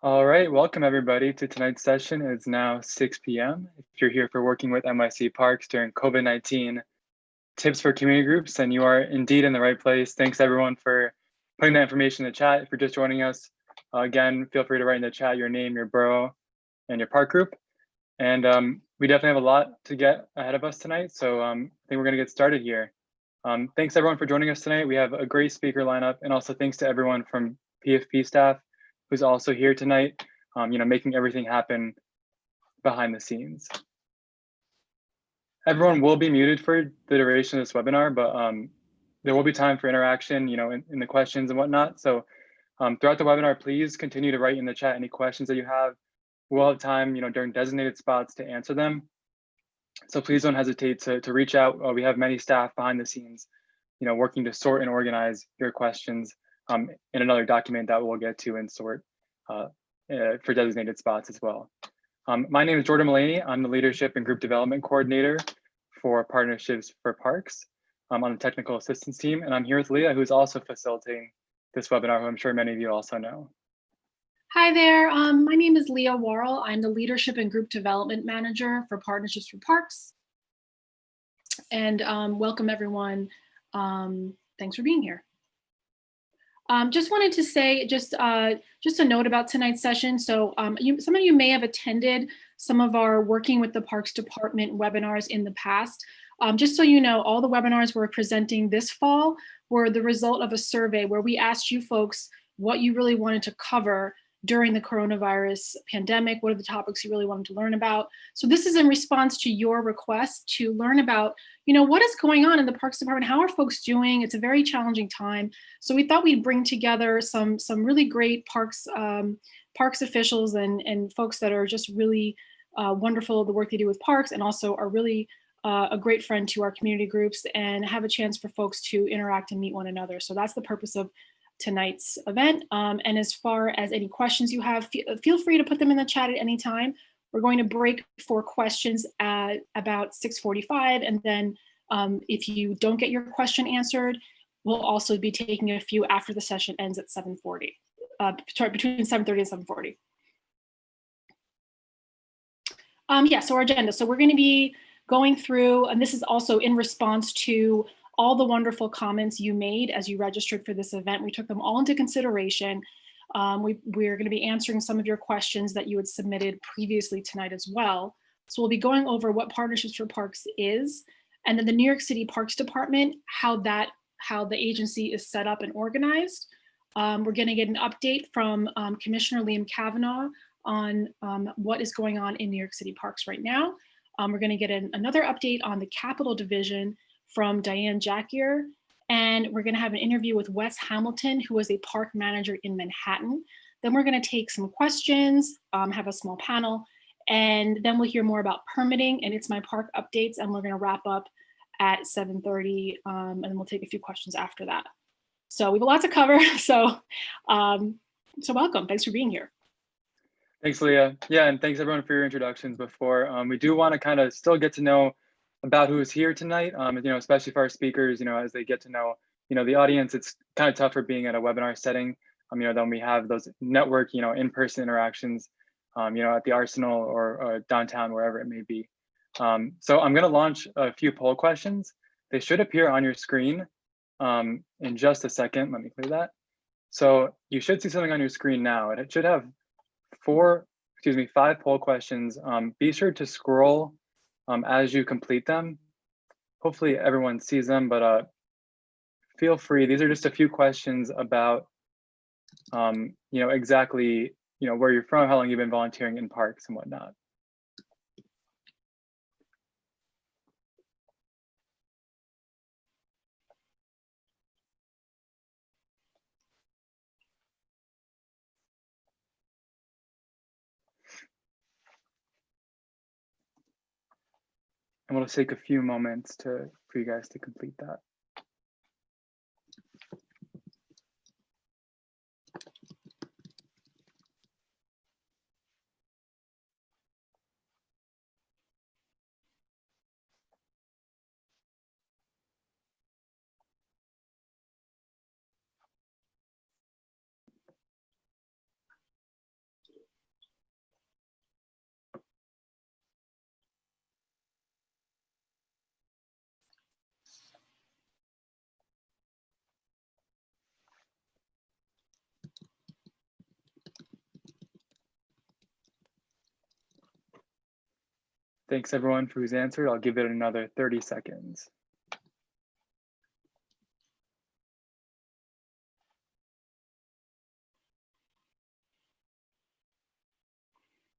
All right, welcome everybody to tonight's session. It's now 6 p.m. If you're here for working with NYC Parks during COVID-19 tips for community groups, then you are indeed in the right place. Thanks everyone for putting that information in the chat. If you're just joining us, again, feel free to write in the chat your name, your borough, and your park group. And we definitely have a lot to get ahead of us tonight, so I think we're gonna get started here. Thanks everyone for joining us tonight. We have a great speaker lineup, and also thanks to everyone from PFP staff who's also here tonight, making everything happen behind the scenes. Everyone will be muted for the duration of this webinar, but there will be time for interaction, in the questions and whatnot. So throughout the webinar, please continue to write in the chat any questions that you have. We'll have time, during designated spots to answer them. So please don't hesitate to reach out. We have many staff behind the scenes, working to sort and organize your questions in another document that we'll get to and sort for designated spots as well. My name is Jordan Mullaney. I'm the Leadership and Group Development Coordinator for Partnerships for Parks on the Technical Assistance team. And I'm here with Leah, who's also facilitating this webinar, who I'm sure many of you also know. Hi there, my name is Leah Worrell. I'm the Leadership and Group Development Manager for Partnerships for Parks. And welcome everyone. Thanks for being here. Just wanted to say just a note about tonight's session. So some of you may have attended some of our Working with the Parks Department webinars in the past. Just so you know, all the webinars we're presenting this fall were the result of a survey where we asked you folks what you really wanted to cover during the coronavirus pandemic. What are the topics you really wanted to learn about? So this is in response to your request to learn about, what is going on in the Parks Department? How are folks doing? It's a very challenging time. So we thought we'd bring together some really great parks officials and folks that are just really wonderful, the work they do with parks, and also are really a great friend to our community groups, and have a chance for folks to interact and meet one another. So that's the purpose of tonight's event. And as far as any questions you have, feel free to put them in the chat at any time. We're going to break for questions at about 6:45, and then if you don't get your question answered, we'll also be taking a few after the session ends at 7:40. Sorry, between 7:30 and 7:40. So our agenda. So we're going to be going through, and this is also in response to all the wonderful comments you made as you registered for this event. We took them all into consideration. We're going to be answering some of your questions that you had submitted previously tonight as well. So we'll be going over what Partnerships for Parks is, and then the New York City Parks Department, how the agency is set up and organized. We're going to get an update from Commissioner Liam Kavanaugh on what is going on in New York City Parks right now. We're going to get another update on the Capital Division from Diane Jackier, and we're going to have an interview with Wes Hamilton, who is a park manager in Manhattan. Then we're going to take some questions, have a small panel, and then we'll hear more about permitting and It's My Park updates, and we're going to wrap up at 7:30, and then we'll take a few questions after that. So we have a lot to cover, so welcome. Thanks for being here. Thanks, Leah. Yeah, and thanks everyone for your introductions before. We do want to kind of still get to know about who's here tonight, especially for our speakers, as they get to know, the audience. It's kind of tougher being at a webinar setting, then we have those network, in-person interactions, at the Arsenal or downtown, wherever it may be. So I'm going to launch a few poll questions. They should appear on your screen in just a second. Let me clear that. So you should see something on your screen now. It should have 5 poll questions. Be sure to scroll as you complete them. Hopefully everyone sees them, but feel free. These are just a few questions about, exactly, where you're from, how long you've been volunteering in parks and whatnot. And we'll take a few moments for you guys to complete that. Thanks everyone for who's answered. I'll give it another 30 seconds.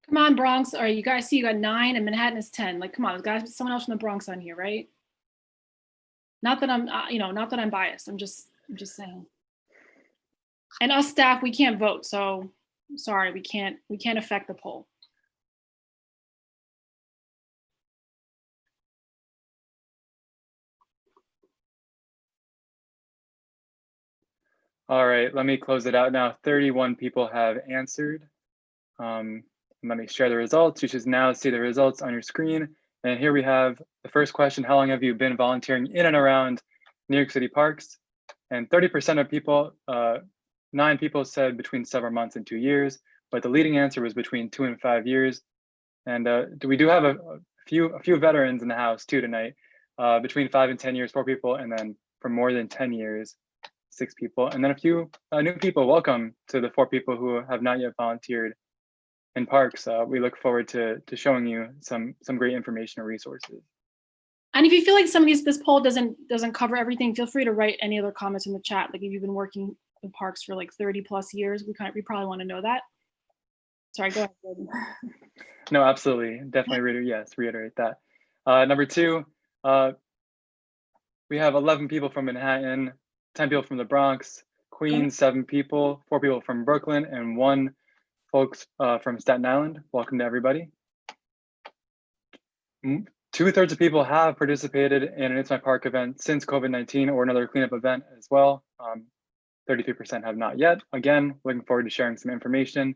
Come on, Bronx. All right, you guys see you got 9 and Manhattan is 10. Like, come on, guys, someone else from the Bronx on here, right? Not that I'm, not that I'm biased. I'm just saying. And us staff, we can't vote, so sorry, we can't affect the poll. All right, let me close it out now. 31 people have answered. Let me share the results. You should now see the results on your screen. And here we have the first question: how long have you been volunteering in and around New York City parks? And 30% of people, 9 people said between several months and 2 years, but the leading answer was between 2 and 5 years. And we do have a few veterans in the house too tonight, between 5 and 10 years, 4 people, and then for more than 10 years, 6 people, and then a few new people. Welcome to the 4 people who have not yet volunteered in parks. We look forward to showing you some great information and resources. And if you feel like some of this poll doesn't cover everything, feel free to write any other comments in the chat. Like if you've been working in parks for like 30 plus years, we probably want to know that. Sorry, go ahead, Jordan. No, absolutely, definitely reiterate that. Number 2, we have 11 people from Manhattan, 10 people from the Bronx, Queens, 7 people, 4 people from Brooklyn, and 1 folks from Staten Island. Welcome to everybody. 2/3 of people have participated in an It's My Park event since COVID-19 or another cleanup event as well. 33% have not yet. Again, looking forward to sharing some information.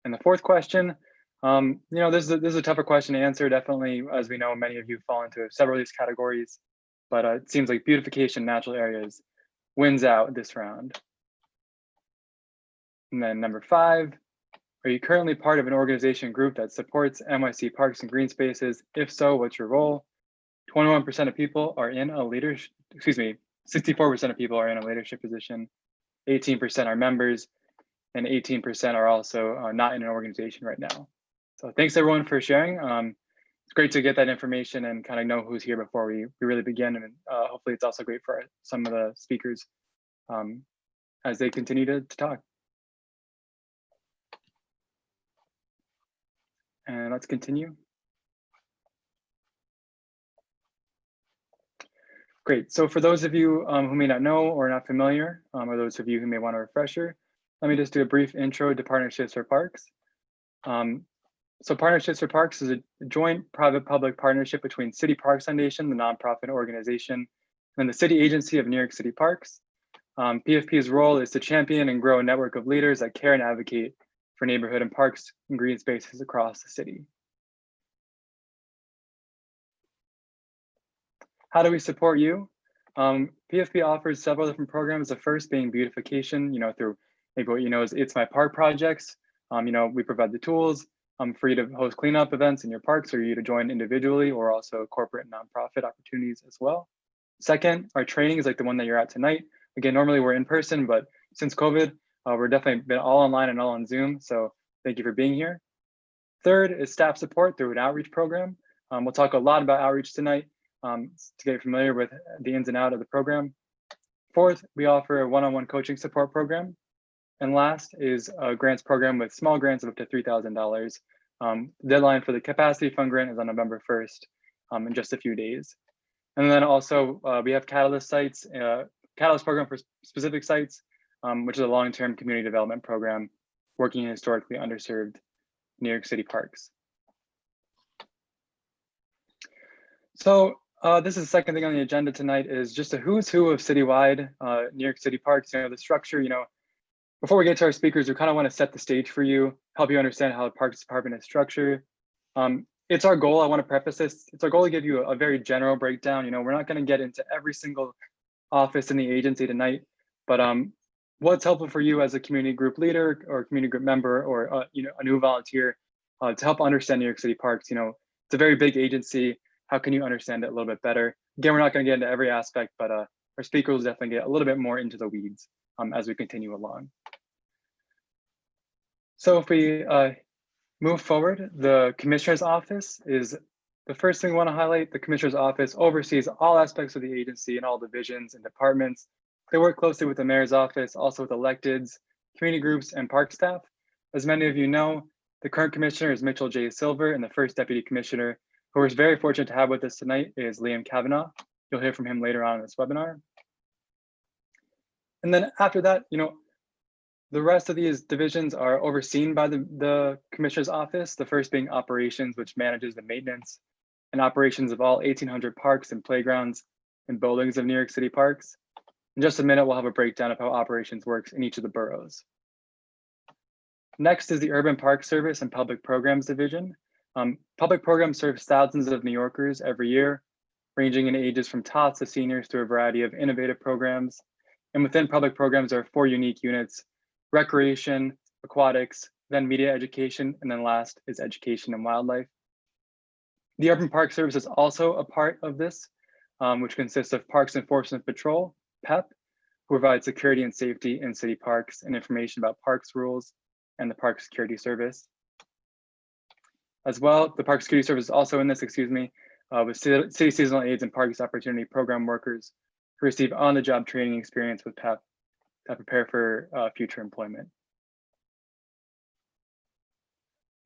And the 4th question, this is a tougher question to answer. Definitely, as we know, many of you fall into several of these categories, but it seems like beautification, natural areas wins out this round. And then number 5, are you currently part of an organization group that supports NYC Parks and Green Spaces? If so, what's your role? 21% of people are in a leadership, 64% of people are in a leadership position, 18% are members, and 18% are also not in an organization right now. So thanks everyone for sharing. It's great to get that information and kind of know who's here before we really begin. And hopefully it's also great for some of the speakers as they continue to talk. And let's continue. Great. So for those of you who may not know or not familiar, or those of you who may want a refresher, let me just do a brief intro to Partnerships for Parks. So Partnerships for Parks is a joint private-public partnership between City Parks Foundation, the nonprofit organization, and the City Agency of New York City Parks. PFP's role is to champion and grow a network of leaders that care and advocate for neighborhood and parks and green spaces across the city. How do we support you? PFP offers several different programs. The first being beautification, through maybe what you know is It's My Park projects. We provide the tools for you to host cleanup events in your parks, or you to join individually, or also corporate and nonprofit opportunities as well. Second, our training is like the one that you're at tonight. Again, normally we're in person, but since COVID, we're definitely been all online and all on Zoom. So thank you for being here. Third is staff support through an outreach program. We'll talk a lot about outreach tonight to get familiar with the ins and outs of the program. Fourth, we offer a one-on-one coaching support program. And last is a grants program with small grants of up to $3,000. Deadline for the capacity fund grant is on November 1st in just a few days. And then also we have Catalyst sites, Catalyst program for specific sites, which is a long-term community development program working in historically underserved New York City parks. So this is the second thing on the agenda tonight is just a who's who of citywide New York City parks. The structure, before we get to our speakers, we kind of want to set the stage for you, help you understand how the Parks Department is structured. It's our goal, I want to preface this, it's our goal to give you a very general breakdown. We're not going to get into every single office in the agency tonight, but what's helpful for you as a community group leader or community group member or a new volunteer to help understand New York City Parks. It's a very big agency. How can you understand it a little bit better? Again, we're not going to get into every aspect, but our speakers will definitely get a little bit more into the weeds as we continue along. So if we move forward, the Commissioner's Office is The first thing I want to highlight, the Commissioner's Office oversees all aspects of the agency and all divisions and departments. They work closely with the Mayor's Office, also with electeds, community groups, and park staff. As many of you know, the current Commissioner is Mitchell J. Silver, and the first Deputy Commissioner, who we're very fortunate to have with us tonight, is Liam Kavanaugh. You'll hear from him later on in this webinar. And then after that, the rest of these divisions are overseen by the Commissioner's Office, the first being operations, which manages the maintenance and operations of all 1,800 parks and playgrounds and buildings of New York City parks. In just a minute, we'll have a breakdown of how operations works in each of the boroughs. Next is the Urban Park Service and Public Programs Division. Public programs serve thousands of New Yorkers every year, ranging in ages from tots to seniors through a variety of innovative programs. And within public programs, there are 4 unique units: recreation, aquatics, then media education, and then last is education and wildlife. The Urban Park Service is also a part of this, which consists of Parks Enforcement Patrol, PEP, who provides security and safety in city parks and information about parks rules, and the Park Security Service. As well, the Park Security Service is also in this, with city seasonal aides and Parks Opportunity Program workers who receive on-the-job training experience with PEP to prepare for future employment.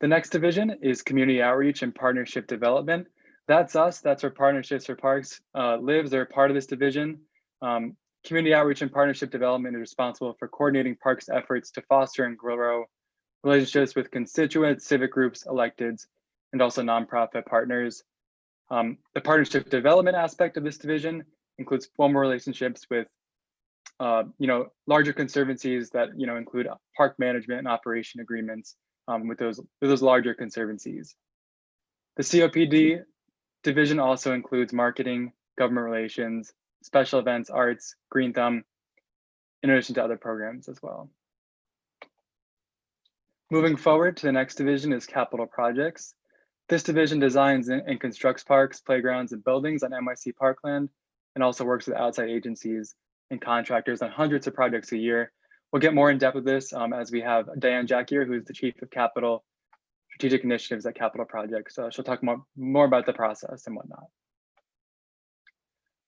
The next division is Community Outreach and Partnership Development. That's us, that's where Partnerships for Parks lives. They're part of this division. Community Outreach and Partnership Development is responsible for coordinating parks efforts to foster and grow relationships with constituents, civic groups, electeds, and also nonprofit partners. The partnership development aspect of this division includes formal relationships with larger conservancies that include park management and operation agreements with those larger conservancies. The COPD division also includes marketing, government relations, special events, arts, Green Thumb, in addition to other programs as well. Moving forward to the next division is Capital Projects. This division designs and constructs parks, playgrounds, and buildings on NYC Parkland, and also works with outside agencies and contractors on hundreds of projects a year. We'll get more in depth with this as we have Diane Jack here, who is the Chief of Capital Strategic Initiatives at Capital Projects. So she'll talk more about the process and whatnot.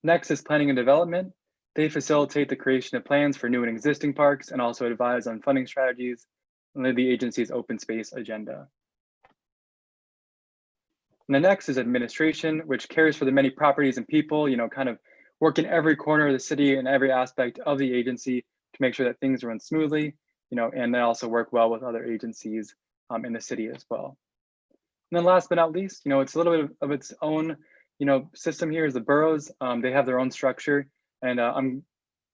Next is Planning and Development. They facilitate the creation of plans for new and existing parks and also advise on funding strategies and lead the agency's open space agenda. And the next is Administration, which cares for the many properties and people, kind of work in every corner of the city and every aspect of the agency to make sure that things run smoothly, and they also work well with other agencies in the city as well. And then last but not least, it's a little bit of its own, system here is the boroughs. They have their own structure, and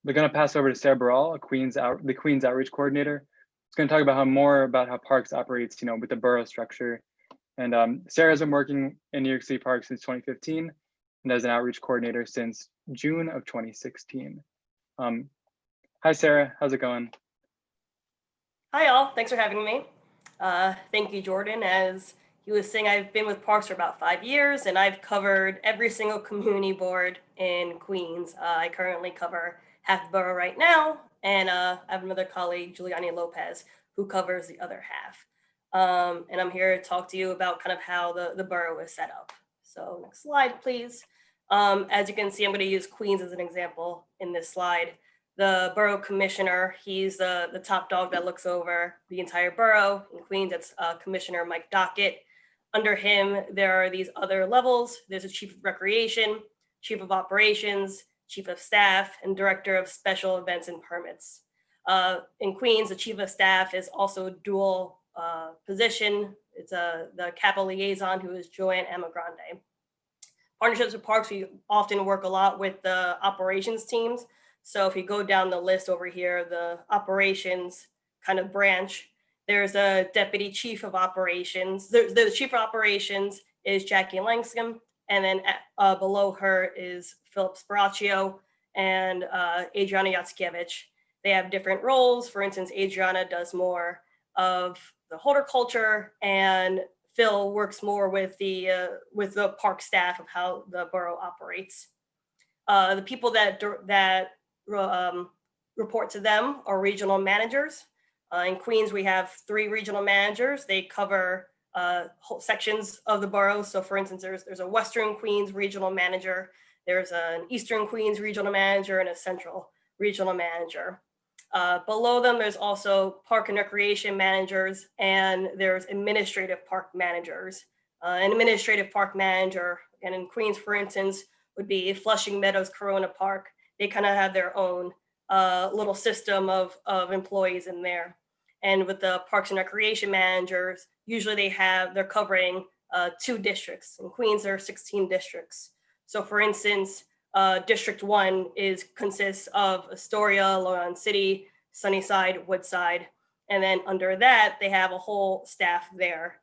we're going to pass over to Sarah Barral, the Queens Outreach Coordinator. It's going to talk about more about how Parks operates, with the borough structure. And Sarah has been working in New York City Parks since 2015 and as an outreach coordinator since June of 2016. Hi, Sarah, how's it going? Hi, all. Thanks for having me. Thank you, Jordan. As he was saying, I've been with Parks for about 5 years, and I've covered every single community board in Queens. I currently cover half the borough right now, and I have another colleague, Giuliani Lopez, who covers the other half. And I'm here to talk to you about kind of how the borough is set up. So next slide, please. As you can see, I'm going to use Queens as an example in this slide. The borough commissioner, he's the top dog that looks over the entire borough. In Queens, that's Commissioner Mike Dockett. Under him, there are these other levels. There's a chief of recreation, chief of operations, chief of staff, and director of special events and permits. In Queens, the chief of staff is also a dual position. It's the capital liaison, who is Joanne Amagrande. Partnerships with Parks, we often work a lot with the operations teams. So if you go down the list over here, the operations kind of branch, there's a deputy chief of operations. The chief of operations is Jackie Langscombe, and then below her is Philip Sparaccio and Adriana Yatskiewicz. They have different roles. For instance, Adriana does more of the horticulture, and Phil works more with the park staff of how the borough operates. The people that report to them are regional managers. In Queens, we have 3 regional managers. They cover whole sections of the borough. So for instance, there's a Western Queens regional manager, there's an Eastern Queens regional manager, and a Central regional manager. Below them, there's also park and recreation managers, and there's administrative park managers. An administrative park manager, and in Queens, for instance, would be Flushing Meadows Corona Park. They kind of have their own little system of employees in there. And with the parks and recreation managers, usually they're covering 2 districts. In Queens, there are 16 districts. So for instance, District 1 consists of Astoria, Long Island City, Sunnyside, Woodside. And then under that, they have a whole staff there.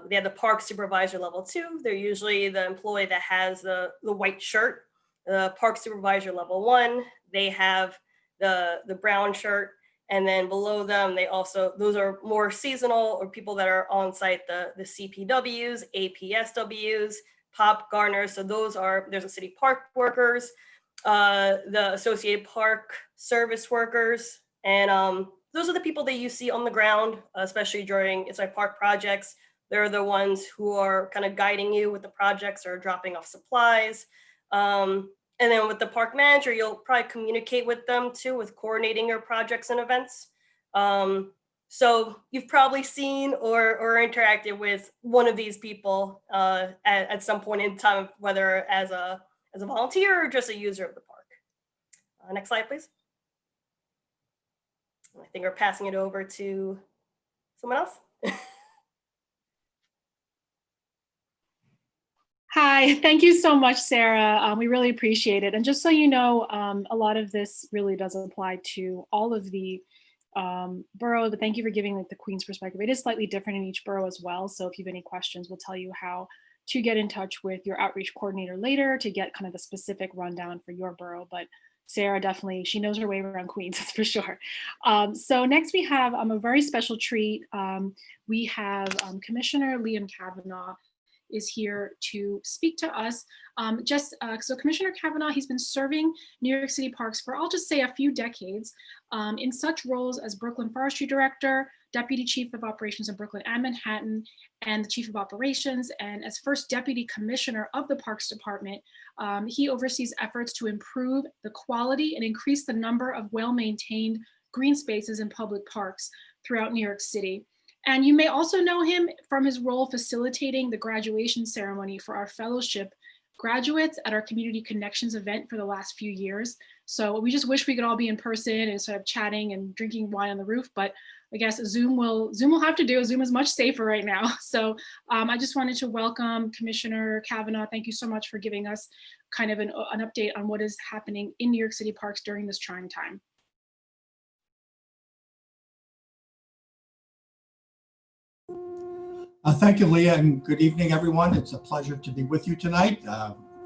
They have the park supervisor level 2. They're usually the employee that has the white shirt. The park supervisor level 1, they have the brown shirt. And then below them, those are more seasonal or people that are on site, the CPWs, APSWs, pop gardeners. So there's a city park workers, the associated park service workers. And those are the people that you see on the ground, especially during inside park projects. They're the ones who are kind of guiding you with the projects or dropping off supplies. And then with the park manager, you'll probably communicate with them too, with coordinating your projects and events. So you've probably seen or interacted with one of these people at some point in time, whether as a volunteer or just a user of the park. Next slide, please. I think we're passing it over to someone else. Hi, thank you so much, Sarah. We really appreciate it. And just so you know, a lot of this really does apply to all of the borough, but thank you for giving the Queens perspective. It is slightly different in each borough as well. So if you have any questions, we'll tell you how to get in touch with your outreach coordinator later to get kind of the specific rundown for your borough. But Sarah definitely, she knows her way around Queens, that's for sure. So next we have a very special treat. We have Commissioner Liam Kavanaugh is here to speak to us. So Commissioner Kavanaugh, he's been serving New York City Parks for, I'll just say, a few decades in such roles as Brooklyn Forestry Director, Deputy Chief of Operations in Brooklyn and Manhattan, and the Chief of Operations. And as first Deputy Commissioner of the Parks Department, he oversees efforts to improve the quality and increase the number of well-maintained green spaces in public parks throughout New York City. And you may also know him from his role facilitating the graduation ceremony for our fellowship graduates at our Community Connections event for the last few years. So we just wish we could all be in person and sort of chatting and drinking wine on the roof, but I guess Zoom will have to do. Zoom is much safer right now. So I just wanted to welcome Commissioner Kavanaugh. Thank you so much for giving us kind of an update on what is happening in New York City Parks during this trying time. Thank you, Leah, and good evening, everyone. It's a pleasure to be with you tonight,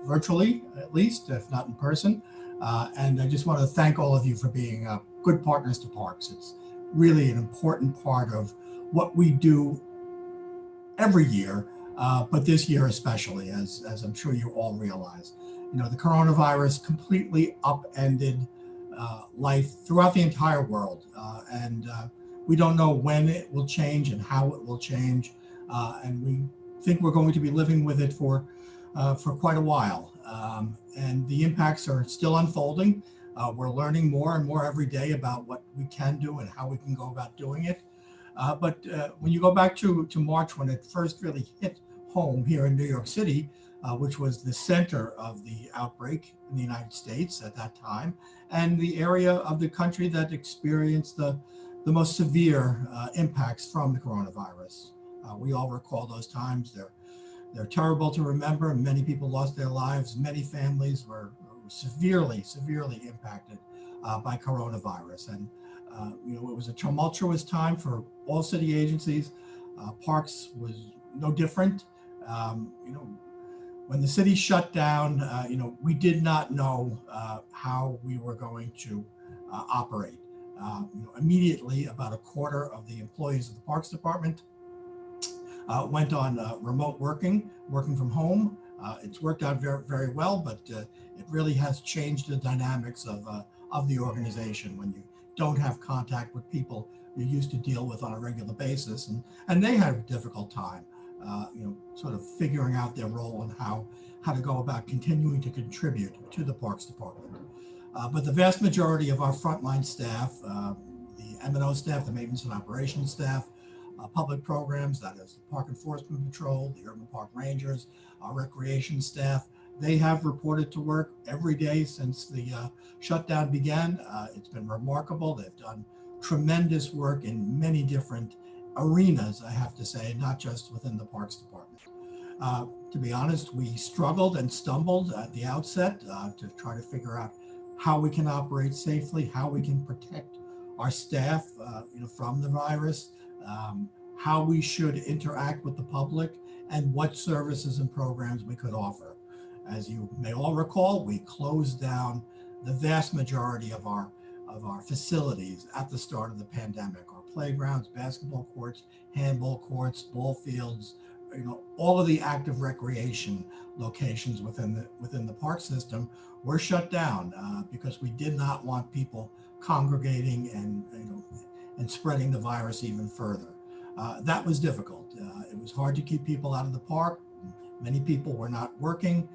virtually at least, if not in person. And I just want to thank all of you for being good partners to Parks. It's really an important part of what we do every year, but this year especially, as I'm sure you all realize. You know, the coronavirus completely upended life throughout the entire world, and we don't know when it will change and how it will change. And we think we're going to be living with it for quite a while. And the impacts are still unfolding. We're learning more and more every day about what we can do and how we can go about doing it. But when you go back to March, when it first really hit home here in New York City, which was the center of the outbreak in the United States at that time, and the area of the country that experienced the most severe impacts from the coronavirus. We all recall those times. They're terrible to remember. Many people lost their lives. Many families were severely impacted by coronavirus. And you know, it was a tumultuous time for all city agencies. Parks was no different. You know, when the city shut down, you know, we did not know how we were going to operate. You know, immediately, about a quarter of the employees of the Parks Department went on remote working from home. It's worked out very, very well, but it really has changed the dynamics of the organization when you don't have contact with people you used to deal with on a regular basis, and they had a difficult time, sort of figuring out their role and how to go about continuing to contribute to the Parks Department. But the vast majority of our frontline staff, the M&O staff, the maintenance and operations staff, public programs, that is the Park Enforcement Patrol, the Urban Park Rangers, our recreation staff, they have reported to work every day since the shutdown began. It's been remarkable. They've done tremendous work in many different arenas, I have to say, not just within the Parks Department. To be honest, we struggled and stumbled at the outset to try to figure out how we can operate safely, how we can protect our staff from the virus, how we should interact with the public, and what services and programs we could offer. As you may all recall, we closed down the vast majority of our facilities at the start of the pandemic. Our playgrounds, basketball courts, handball courts, ball fields, all of the active recreation locations within the park system were shut down because we did not want people congregating and spreading the virus even further. That was difficult. It was hard to keep people out of the park. Many people were not working.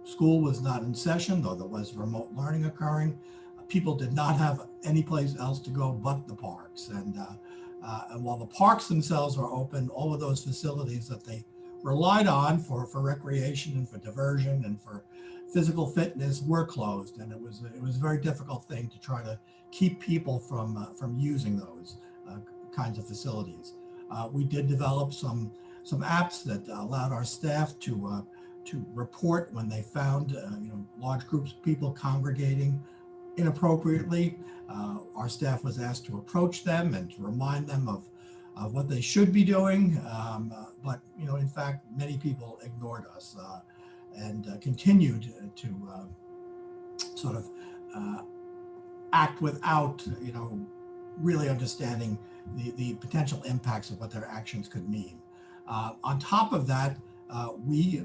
School was not in session, though there was remote learning occurring. People did not have any place else to go but the parks. And while the parks themselves were open, all of those facilities that they relied on for recreation and for diversion and for physical fitness were closed. And it was a very difficult thing to try to keep people from using those kinds of facilities. We did develop some apps that allowed our staff to report when they found large groups of people congregating inappropriately. Our staff was asked to approach them and to remind them of what they should be doing. But in fact, many people ignored us and continued to sort of act without really understanding the potential impacts of what their actions could mean. On top of that, we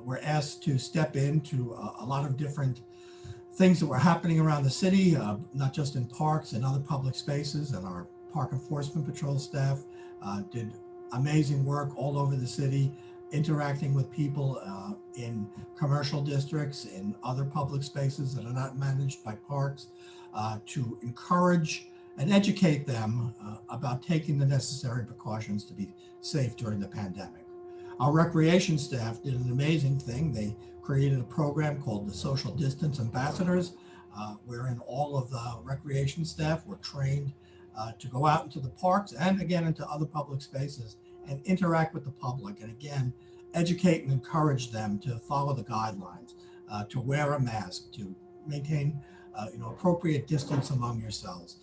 were asked to step into a lot of different things that were happening around the city, not just in parks and other public spaces, and our Park Enforcement Patrol staff did amazing work all over the city, interacting with people in commercial districts, in other public spaces that are not managed by parks, to encourage and educate them about taking the necessary precautions to be safe during the pandemic. Our recreation staff did an amazing thing. They created a program called the Social Distance Ambassadors, wherein all of the recreation staff were trained to go out into the parks and again into other public spaces and interact with the public, and again educate and encourage them to follow the guidelines, to wear a mask, to maintain appropriate distance among yourselves,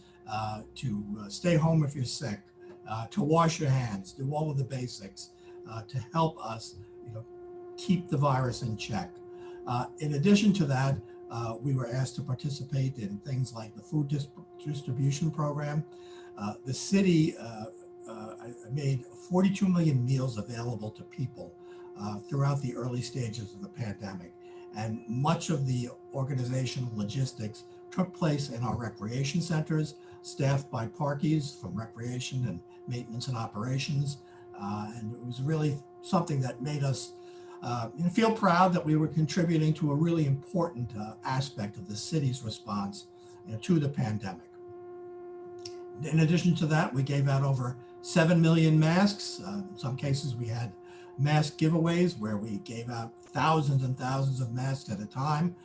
to stay home if you're sick, to wash your hands, do all of the basics to help us keep the virus in check. In addition to that, we were asked to participate in things like the food distribution program. The city made 42 million meals available to people throughout the early stages of the pandemic. And much of the organizational logistics took place in our recreation centers, staffed by parkies from recreation and maintenance and operations. And it was really something that made us feel proud that we were contributing to a really important aspect of the city's response to the pandemic. In addition to that, we gave out over 7 million masks. In some cases, we had mask giveaways where we gave out thousands and thousands of masks at a time.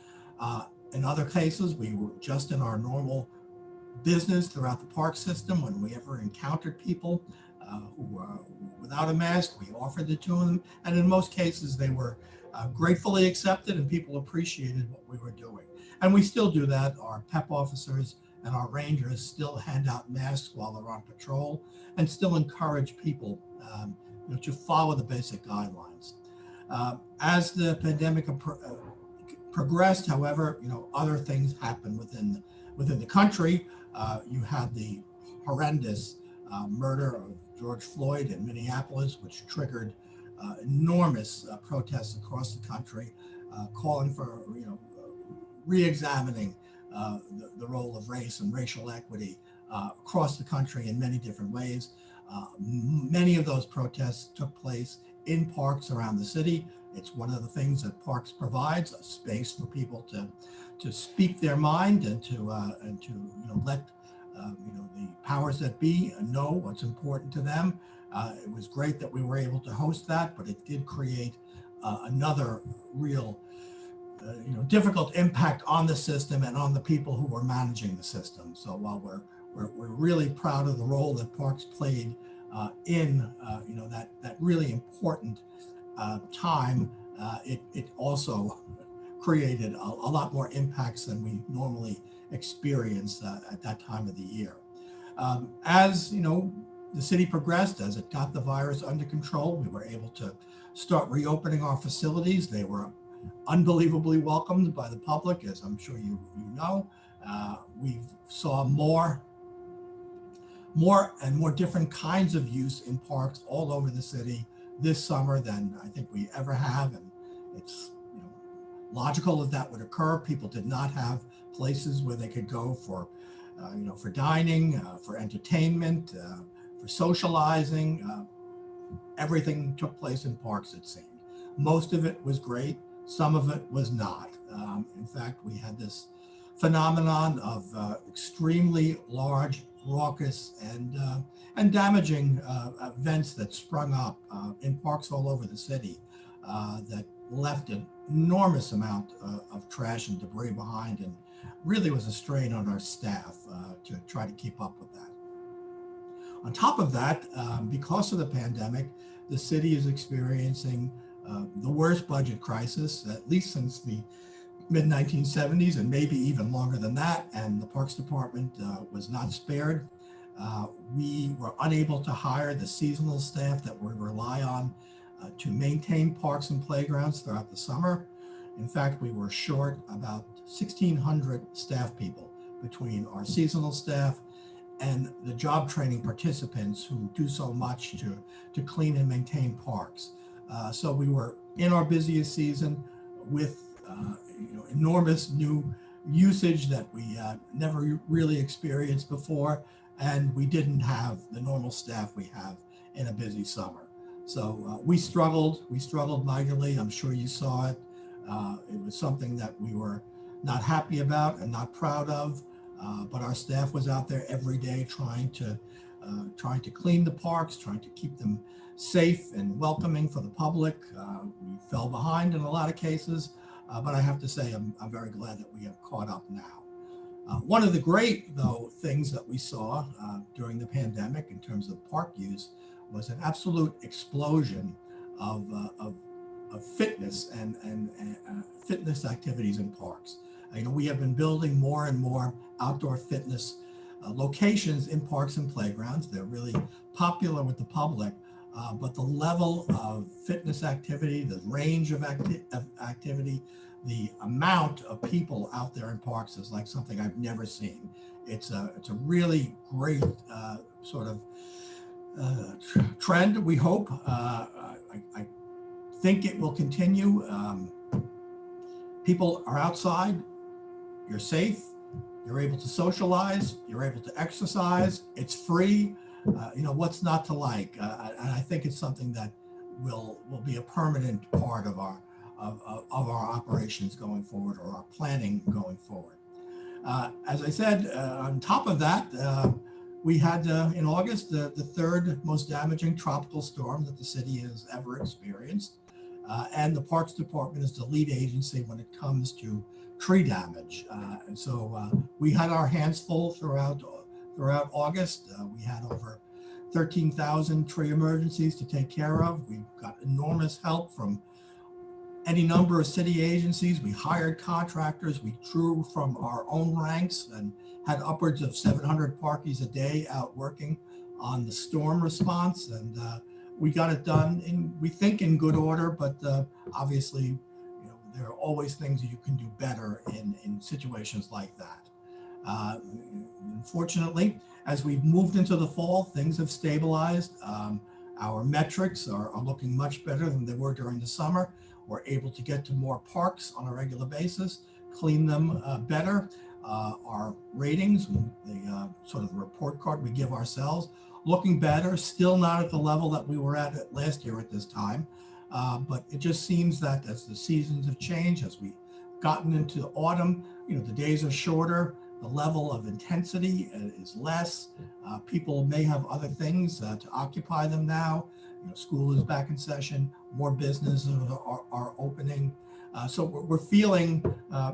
In other cases, we were just in our normal business throughout the park system. When we ever encountered people who were without a mask, we offered it to them. And in most cases, they were gratefully accepted and people appreciated what we were doing. And we still do that. Our PEP officers and our rangers still hand out masks while they're on patrol and still encourage people to follow the basic guidelines. As the pandemic progressed, however, other things happened within the country. You had the horrendous murder of George Floyd in Minneapolis, which triggered enormous protests across the country, calling for re-examining the role of race and racial equity across the country in many different ways. Many of those protests took place in parks around the city. It's one of the things that Parks provides, a space for people to speak their mind and to let the powers that be know what's important to them. It was great that we were able to host that, but it did create another real difficult impact on the system and on the people who were managing the system. So while we're really proud of the role that Parks played in that really important time, it also created a lot more impacts than we normally experience at that time of the year. As the city progressed, as it got the virus under control, we were able to start reopening our facilities. They were unbelievably welcomed by the public, as I'm sure you know. We saw more and more different kinds of use in parks all over the city this summer than I think we ever have, and it's logical that would occur. People did not have places where they could go for dining, for entertainment, for socializing. Everything took place in parks, it seemed. Most of it was great. Some of it was not. In fact, we had this phenomenon of extremely large, raucous, and damaging events that sprung up in parks all over the city that left an enormous amount of trash and debris behind, and really was a strain on our staff to try to keep up with that. On top of that, because of the pandemic, the city is experiencing the worst budget crisis, at least since the mid-1970s, and maybe even longer than that, and the Parks Department was not spared. We were unable to hire the seasonal staff that we rely on to maintain parks and playgrounds throughout the summer. In fact, we were short about 1,600 staff people between our seasonal staff and the job training participants who do so much to clean and maintain parks. So we were in our busiest season with enormous new usage that we never really experienced before, and we didn't have the normal staff we have in a busy summer. So we struggled mightily. I'm sure you saw it. It was something that we were not happy about and not proud of, but our staff was out there every day trying to clean the parks, trying to keep them safe and welcoming for the public. We fell behind in a lot of cases, but I have to say I'm very glad that we have caught up now. One of the great, though, things that we saw during the pandemic in terms of park use was an absolute explosion of fitness and fitness activities in parks. We have been building more and more outdoor fitness locations in parks and playgrounds. They're really popular with the public, but the level of fitness activity, the range of activity, the amount of people out there in parks is like something I've never seen. It's a really great sort of trend, we hope. I think it will continue. People are outside, you're safe, you're able to socialize, you're able to exercise, it's free. What's not to like? And I think it's something that will be a permanent part of our operations going forward, or our planning going forward. As I said, on top of that, we had in August the third most damaging tropical storm that the city has ever experienced. And the Parks Department is the lead agency when it comes to tree damage. And so we had our hands full throughout August. We had over 13,000 tree emergencies to take care of. We got enormous help from any number of city agencies. We hired contractors. We drew from our own ranks and had upwards of 700 parkies a day out working on the storm response. And we got it done we think in good order, but obviously, there are always things that you can do better in situations like that. Unfortunately, as we've moved into the fall, things have stabilized. Our metrics are looking much better than they were during the summer. We're able to get to more parks on a regular basis, clean them better. our ratings, the sort of report card we give ourselves, looking better, still not at the level that we were at last year at this time. But it just seems that as the seasons have changed, as we've gotten into autumn, the days are shorter, the level of intensity is less. People may have other things to occupy them now. School is back in session, more businesses are opening. So we're feeling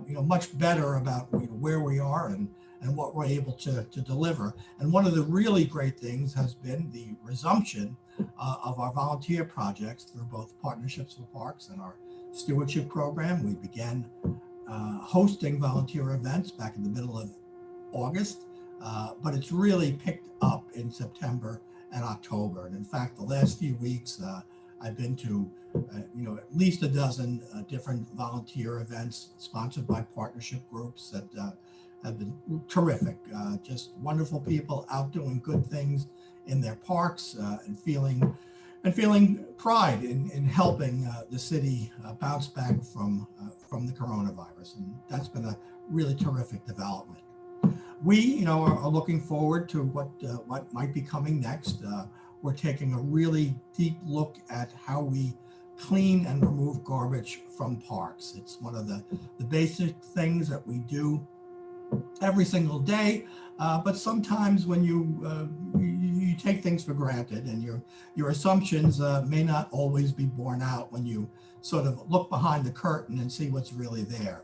much better about where we are and what we're able to deliver. And one of the really great things has been the resumption of our volunteer projects through both Partnerships for Parks and our stewardship program. We began hosting volunteer events back in the middle of August, but it's really picked up in September and October. And in fact, the last few weeks, I've been to at least a dozen different volunteer events sponsored by partnership groups that have been terrific. Just wonderful people out doing good things in their parks and feeling pride in helping the city bounce back from the coronavirus, and that's been a really terrific development. We, are looking forward to what might be coming next. We're taking a really deep look at how we clean and remove garbage from parks. It's one of the basic things that we do every single day, but sometimes when you take things for granted, and your assumptions may not always be borne out when you sort of look behind the curtain and see what's really there.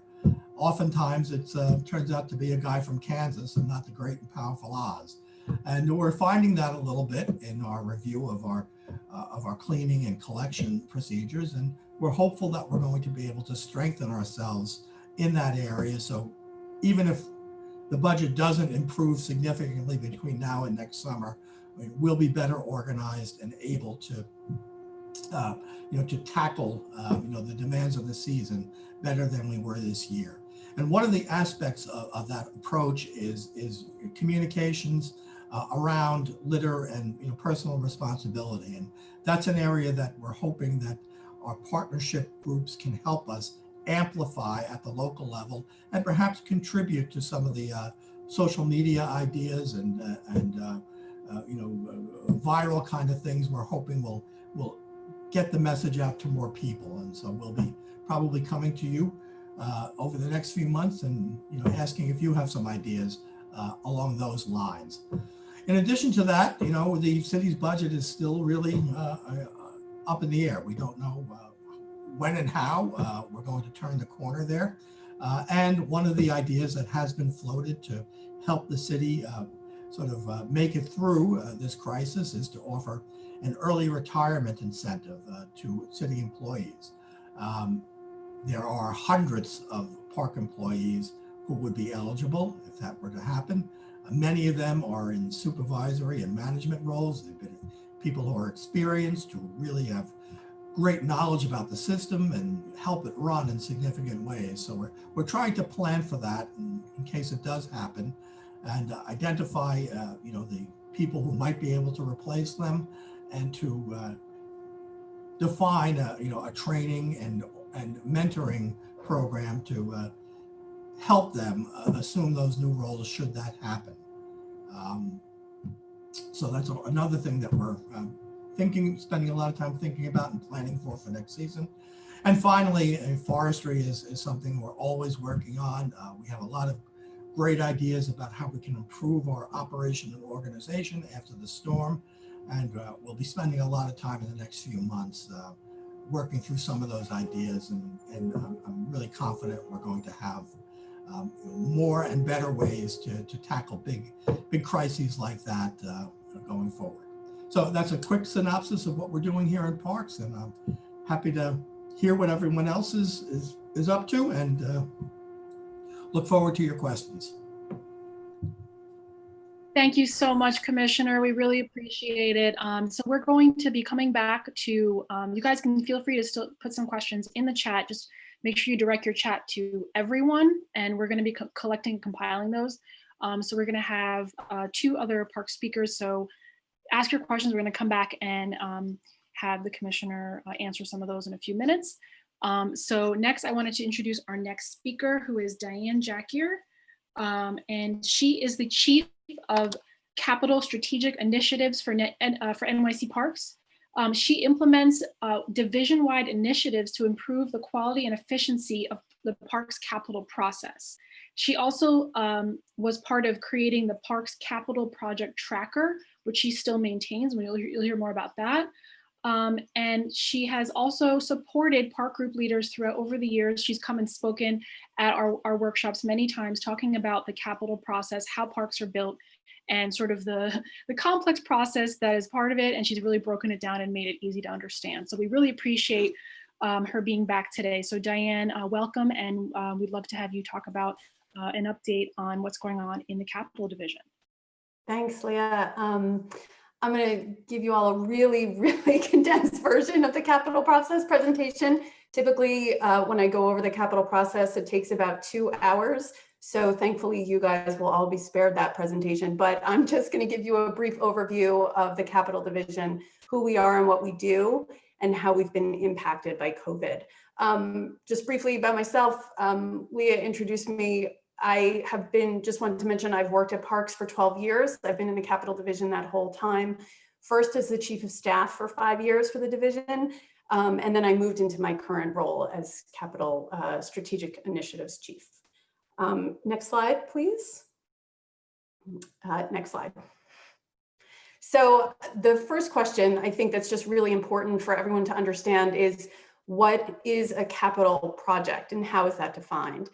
Oftentimes it turns out to be a guy from Kansas and not the great and powerful Oz. And we're finding that a little bit in our review of our cleaning and collection procedures. And we're hopeful that we're going to be able to strengthen ourselves in that area. So even if the budget doesn't improve significantly between now and next summer, we'll be better organized and able to to tackle the demands of the season better than we were this year. And one of the aspects of that approach is communications around litter and personal responsibility. And that's an area that we're hoping that our partnership groups can help us amplify at the local level, and perhaps contribute to some of the social media ideas and viral kind of things we're hoping will get the message out to more people. And so we'll be probably coming to you over the next few months and asking if you have some ideas along those lines. In addition to that, the city's budget is still really up in the air. We don't know when and how we're going to turn the corner there. And one of the ideas that has been floated to help the city sort of make it through this crisis is to offer an early retirement incentive to city employees. There are hundreds of park employees who would be eligible if that were to happen. Many of them are in supervisory and management roles. They've been people who are experienced, who really have great knowledge about the system and help it run in significant ways. So we're trying to plan for that in case it does happen, and identify the people who might be able to replace them, and to define a training and mentoring program to help them assume those new roles should that happen. So that's another thing that we're spending a lot of time thinking about and planning for next season. And finally, forestry is something we're always working on. We have a lot of great ideas about how we can improve our operation and organization after the storm. And we'll be spending a lot of time in the next few months working through some of those ideas. And I'm really confident we're going to have more and better ways to tackle big crises like that going forward. So that's a quick synopsis of what we're doing here in Parks, and I'm happy to hear what everyone else is up to, and look forward to your questions. Thank you so much, Commissioner. We really appreciate it. So we're going to be coming back to, you guys can feel free to still put some questions in the chat. Just make sure you direct your chat to everyone, and we're going to be collecting and compiling those. So we're going to have 2 other park speakers. So ask your questions. We're going to come back and have the Commissioner answer some of those in a few minutes. So next, I wanted to introduce our next speaker, who is Diane Jackier. and she is the Chief of Capital Strategic Initiatives for NYC Parks. She implements division-wide initiatives to improve the quality and efficiency of the Parks capital process. She also was part of creating the Parks Capital Project Tracker, which she still maintains, and you'll hear more about that. And she has also supported park group leaders throughout over the years. She's come and spoken at our workshops many times, talking about the capital process, how parks are built, and sort of the complex process that is part of it. And she's really broken it down and made it easy to understand. So we really appreciate her being back today. So Diane, welcome, and we'd love to have you talk about an update on what's going on in the Capital Division. Thanks, Leah. I'm going to give you all a really, really condensed version of the capital process presentation. Typically, when I go over the capital process, it takes about 2 hours. So thankfully, you guys will all be spared that presentation. But I'm just going to give you a brief overview of the Capital Division, who we are and what we do, and how we've been impacted by COVID. Just briefly about myself, Leah introduced me. I have been, just wanted to mention, I've worked at Parks for 12 years. I've been in the Capital Division that whole time. First as the Chief of Staff for 5 years for the division. And then I moved into my current role as Capital Strategic Initiatives Chief. Next slide, please. Next slide. So the first question, I think that's just really important for everyone to understand is, what is a capital project and how is that defined?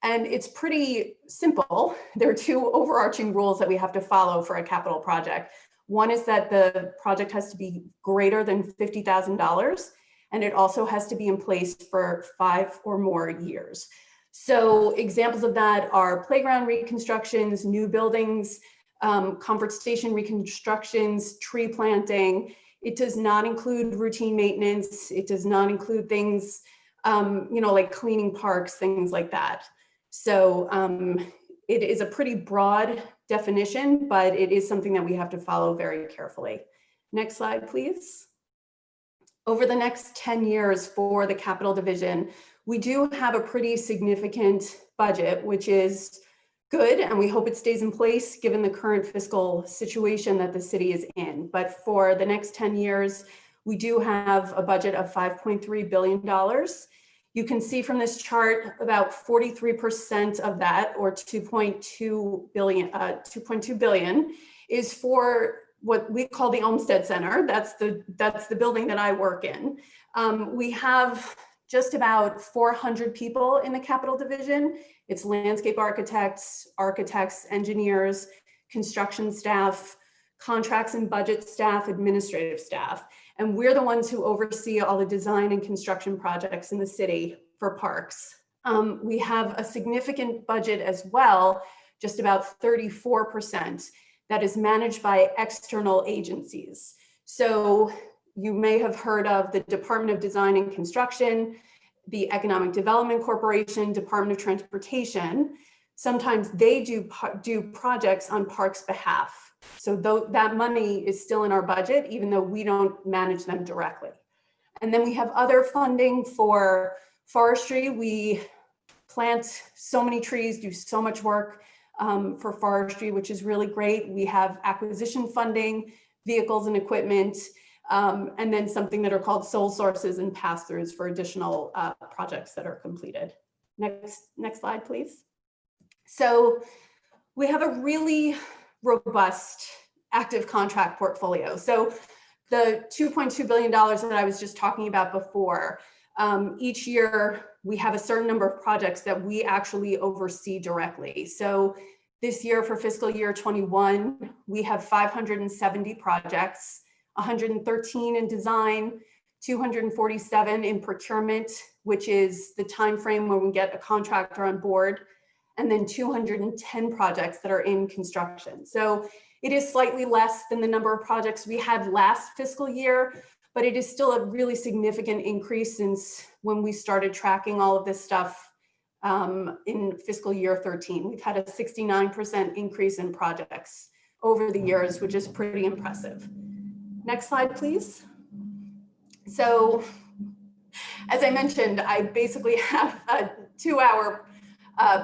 And it's pretty simple. There are two overarching rules that we have to follow for a capital project. One is that the project has to be greater than $50,000, and it also has to be in place for 5 or more years. So examples of that are playground reconstructions, new buildings, comfort station reconstructions, tree planting. It does not include routine maintenance. It does not include things, like cleaning parks, things like that. So it is a pretty broad definition, but it is something that we have to follow very carefully. Next slide, please. Over the next 10 years for the Capital Division, we do have a pretty significant budget, which is good, and we hope it stays in place given the current fiscal situation that the city is in. But for the next 10 years, we do have a budget of $5.3 billion. You can see from this chart about 43% of that, or 2.2 billion, is for what we call the Olmsted Center. That's the building that I work in. We have just about 400 people in the Capital Division. It's landscape architects, engineers, construction staff, contracts and budget staff, administrative staff. And we're the ones who oversee all the design and construction projects in the city for parks. We have a significant budget as well, just about 34%, that is managed by external agencies. So you may have heard of the Department of Design and Construction, the Economic Development Corporation, Department of Transportation. Sometimes they do projects on Parks' behalf. So that money is still in our budget, even though we don't manage them directly. And then we have other funding for forestry. We plant so many trees, do so much work for forestry, which is really great. We have acquisition funding, vehicles and equipment, and then something that are called sole sources and pass-throughs for additional projects that are completed. Next slide, please. So we have a really robust active contract portfolio. So the $2.2 billion that I was just talking about before, each year we have a certain number of projects that we actually oversee directly. So this year for fiscal year 21, we have 570 projects, 113 in design, 247 in procurement, which is the time frame when we get a contractor on board, and then 210 projects that are in construction. So it is slightly less than the number of projects we had last fiscal year, but it is still a really significant increase since when we started tracking all of this stuff in fiscal year 13. We've had a 69% increase in projects over the years, which is pretty impressive. Next slide, please. So as I mentioned, I basically have a 2-hour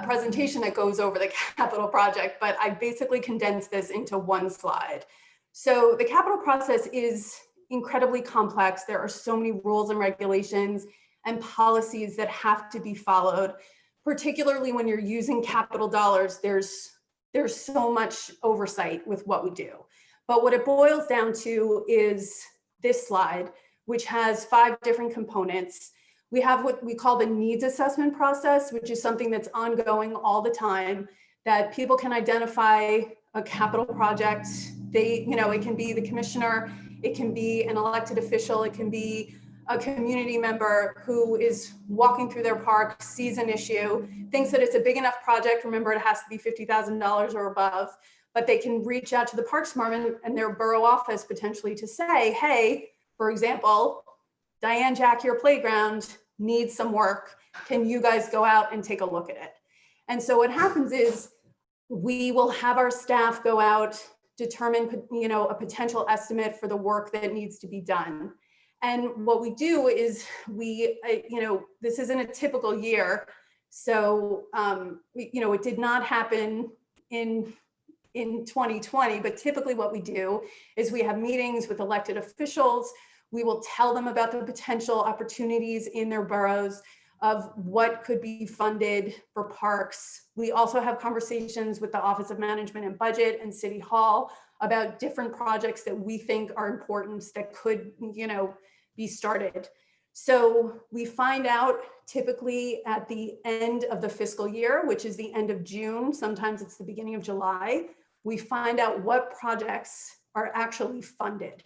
presentation that goes over the capital project, but I basically condensed this into one slide. So the capital process is incredibly complex. There are so many rules and regulations and policies that have to be followed, particularly when you're using capital dollars. There's so much oversight with what we do. But what it boils down to is this slide, which has 5 different components. We have what we call the needs assessment process, which is something that's ongoing all the time, that people can identify a capital project. It can be the commissioner, it can be an elected official, it can be a community member who is walking through their park, sees an issue, thinks that it's a big enough project. Remember, it has to be $50,000 or above, but they can reach out to the Parks Department and their borough office potentially to say, hey, for example, Diane Jack, your playground needs some work. Can you guys go out and take a look at it? And so what happens is we will have our staff go out, determine, a potential estimate for the work that needs to be done. And what we do is this isn't a typical year. So, it did not happen in 2020, but typically what we do is we have meetings with elected officials. We will tell them about the potential opportunities in their boroughs of what could be funded for parks. We also have conversations with the Office of Management and Budget and City Hall about different projects that we think are important that could, be started. So we find out typically at the end of the fiscal year, which is the end of June, sometimes it's the beginning of July, we find out what projects are actually funded.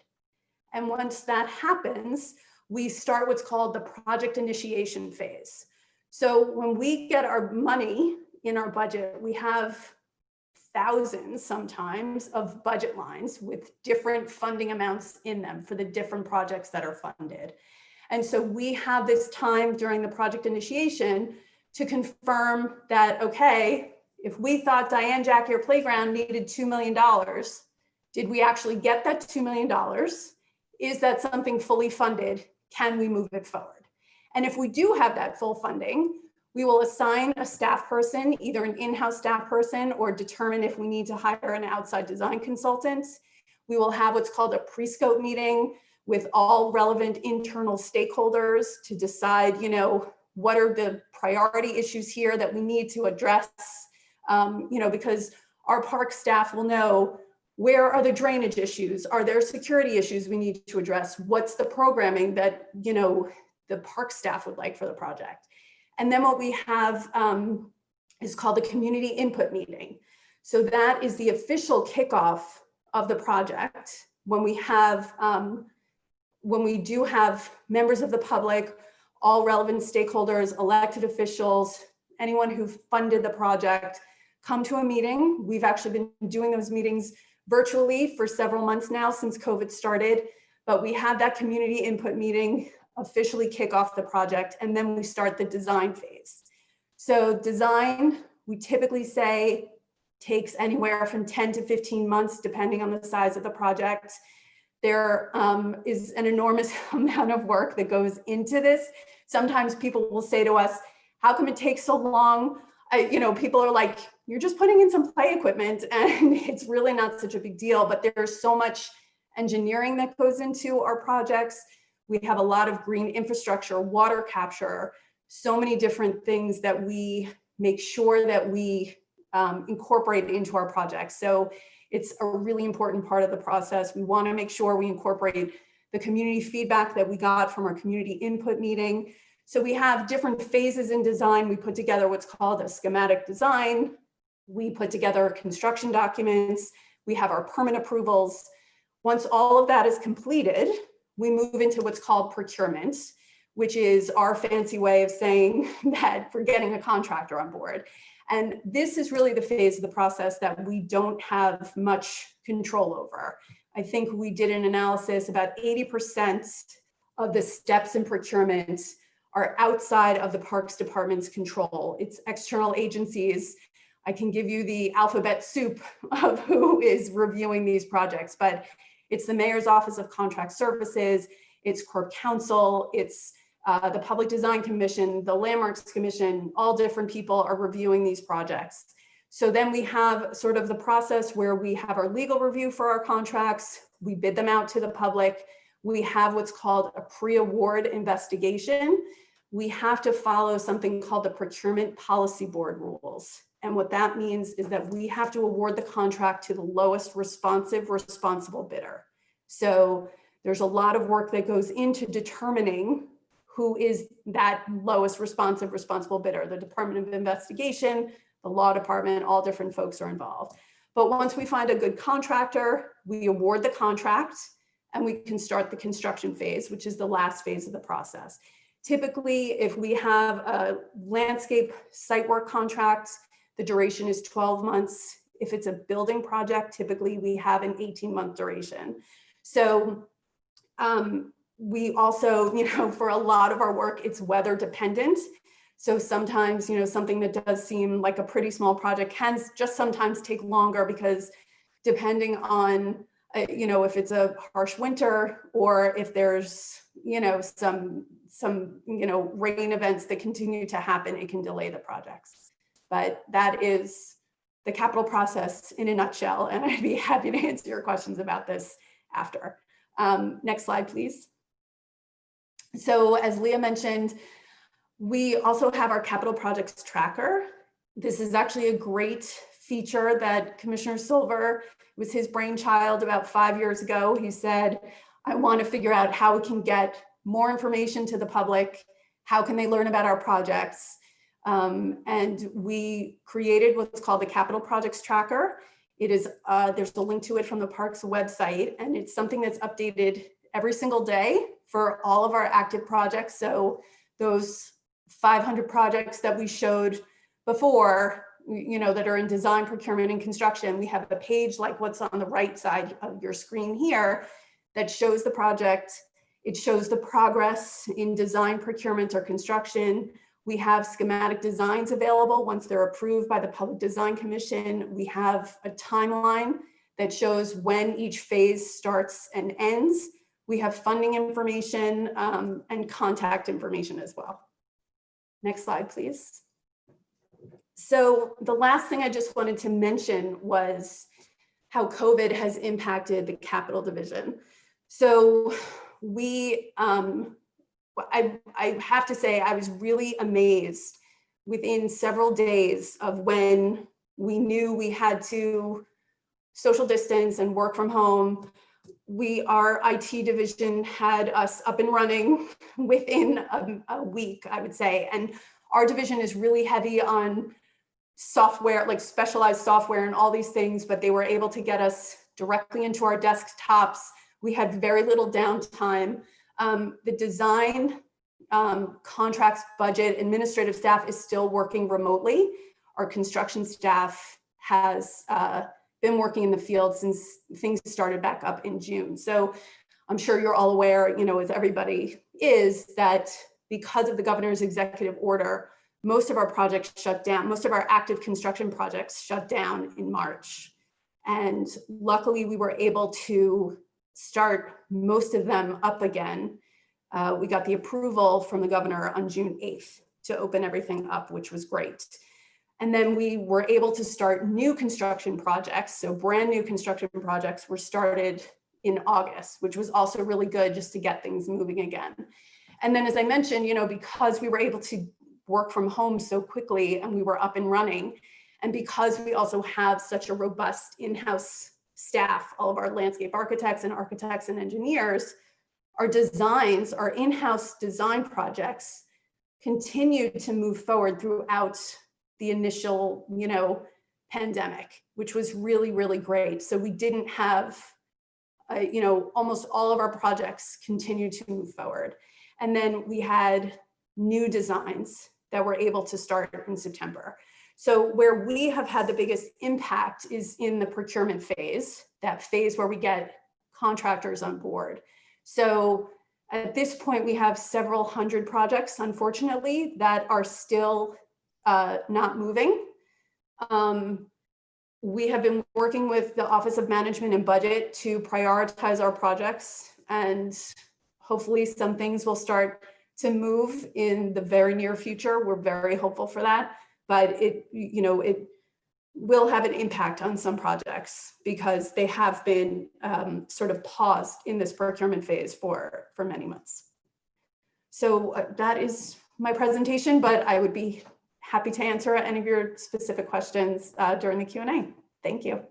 And once that happens, we start what's called the project initiation phase. So when we get our money in our budget, we have thousands sometimes of budget lines with different funding amounts in them for the different projects that are funded. And so we have this time during the project initiation to confirm that, okay, if we thought Diane Jack, your playground needed $2 million, did we actually get that $2 million? Is that something fully funded? Can we move it forward? And if we do have that full funding, we will assign a staff person, either an in-house staff person, or determine if we need to hire an outside design consultant. We will have what's called a pre-scope meeting with all relevant internal stakeholders to decide, what are the priority issues here that we need to address, because our park staff will know where are the drainage issues? Are there security issues we need to address? What's the programming that, the park staff would like for the project? And then what we have is called the community input meeting. So that is the official kickoff of the project when we have, when we do have members of the public, all relevant stakeholders, elected officials, anyone who funded the project come to a meeting. We've actually been doing those meetings virtually for several months now since COVID started, but we have that community input meeting officially kick off the project, and then we start the design phase. So design, we typically say, takes anywhere from 10 to 15 months, depending on the size of the project. There is an enormous amount of work that goes into this. Sometimes people will say to us, how come it takes so long? People are like, you're just putting in some play equipment, and it's really not such a big deal, but there's so much engineering that goes into our projects. We have a lot of green infrastructure, water capture, so many different things that we make sure that we incorporate into our projects. So it's a really important part of the process. We want to make sure we incorporate the community feedback that we got from our community input meeting. So we have different phases in design. We put together what's called a schematic design. We put together construction documents. We have our permit approvals. Once all of that is completed, we move into what's called procurement, which is our fancy way of saying that we're getting a contractor on board. And this is really the phase of the process that we don't have much control over. I think we did an analysis, about 80% of the steps in procurement are outside of the Parks Department's control. It's external agencies. I can give you the alphabet soup of who is reviewing these projects, but it's the Mayor's Office of Contract Services, it's Corp Counsel, it's the Public Design Commission, the Landmarks Commission, all different people are reviewing these projects. So then we have sort of the process where we have our legal review for our contracts, we bid them out to the public, we have what's called a pre-award investigation. We have to follow something called the Procurement Policy Board rules. And what that means is that we have to award the contract to the lowest responsible bidder. So there's a lot of work that goes into determining who is that lowest responsible bidder. The Department of Investigation, the law department, all different folks are involved. But once we find a good contractor, we award the contract and we can start the construction phase, which is the last phase of the process. Typically, if we have a landscape site work contract, the duration is 12 months. If it's a building project, typically we have an 18-month duration. So we also, for a lot of our work, it's weather dependent. So sometimes, something that does seem like a pretty small project can just sometimes take longer because depending on, if it's a harsh winter or if there's, some rain events that continue to happen, it can delay the projects. But that is the capital process in a nutshell. And I'd be happy to answer your questions about this after. Next slide, please. So as Leah mentioned, we also have our capital projects tracker. This is actually a great feature that Commissioner Silver, was his brainchild about 5 years ago. He said, I want to figure out how we can get more information to the public. How can they learn about our projects? And we created what's called the Capital Projects Tracker. It is, there's a link to it from the Parks website, and it's something that's updated every single day for all of our active projects. So those 500 projects that we showed before, that are in design, procurement, and construction, we have a page like what's on the right side of your screen here that shows the project. It shows the progress in design, procurement, or construction. We have schematic designs available once they're approved by the Public Design Commission. We have a timeline that shows when each phase starts and ends. We have funding information and contact information as well. Next slide, please. So the last thing I just wanted to mention was how COVID has impacted the Capital Division. So I have to say, I was really amazed within several days of when we knew we had to social distance and work from home. Our IT division had us up and running within a week, I would say. And our division is really heavy on software, like specialized software and all these things, but they were able to get us directly into our desktops. We had very little downtime. The design, contracts, budget, administrative staff is still working remotely. Our construction staff has been working in the field since things started back up in June. So I'm sure you're all aware, as everybody is, that because of the governor's executive order, most of our projects shut down, most of our active construction projects shut down in March. And luckily we were able to start most of them up again. We got the approval from the governor on June 8th to open everything up, which was great. And then we were able to start new construction projects. So brand new construction projects were started in August, which was also really good just to get things moving again. And then, as I mentioned, because we were able to work from home so quickly and we were up and running, and because we also have such a robust in-house staff, all of our landscape architects and engineers, our designs, our in-house design projects continued to move forward throughout the initial, pandemic, which was really, really great. So we didn't have, almost all of our projects continued to move forward. And then we had new designs that were able to start in September. So where we have had the biggest impact is in the procurement phase, that phase where we get contractors on board. So at this point, we have several hundred projects, unfortunately, that are still not moving. We have been working with the Office of Management and Budget to prioritize our projects, and hopefully some things will start to move in the very near future. We're very hopeful for that, but it will have an impact on some projects because they have been sort of paused in this procurement phase for many months. So that is my presentation, but I would be happy to answer any of your specific questions during the Q&A. Thank you.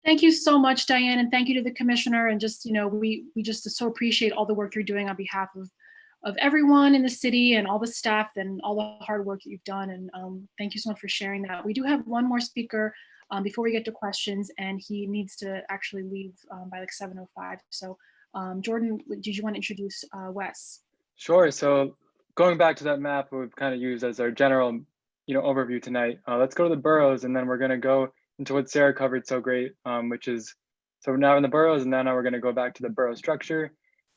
Thank you so much, Diane, and thank you to the commissioner. And just, we just so appreciate all the work you're doing on behalf of everyone in the city and all the staff and all the hard work that you've done. And thank you so much for sharing that. We do have one more speaker before we get to questions, and he needs to actually leave by like 7:05. So Jordan, did you want to introduce Wes? Sure. So going back to that map we've kind of used as our general, overview tonight, let's go to the boroughs, and then we're going to go into what Sarah covered so great, which is, so we're now in the boroughs, and then now we're going to go back to the borough structure,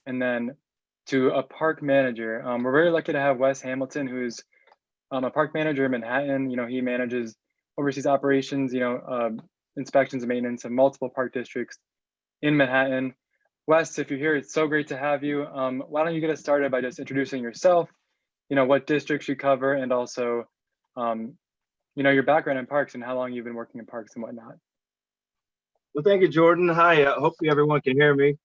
and then to a park manager. We're very lucky to have Wes Hamilton, who's a park manager in Manhattan. He oversees operations, inspections and maintenance of multiple park districts in Manhattan. Wes, if you're here, it's so great to have you. Why don't you get us started by just introducing yourself, what districts you cover, and also, your background in parks and how long you've been working in parks and whatnot. Well, thank you, Jordan. Hi, hopefully everyone can hear me.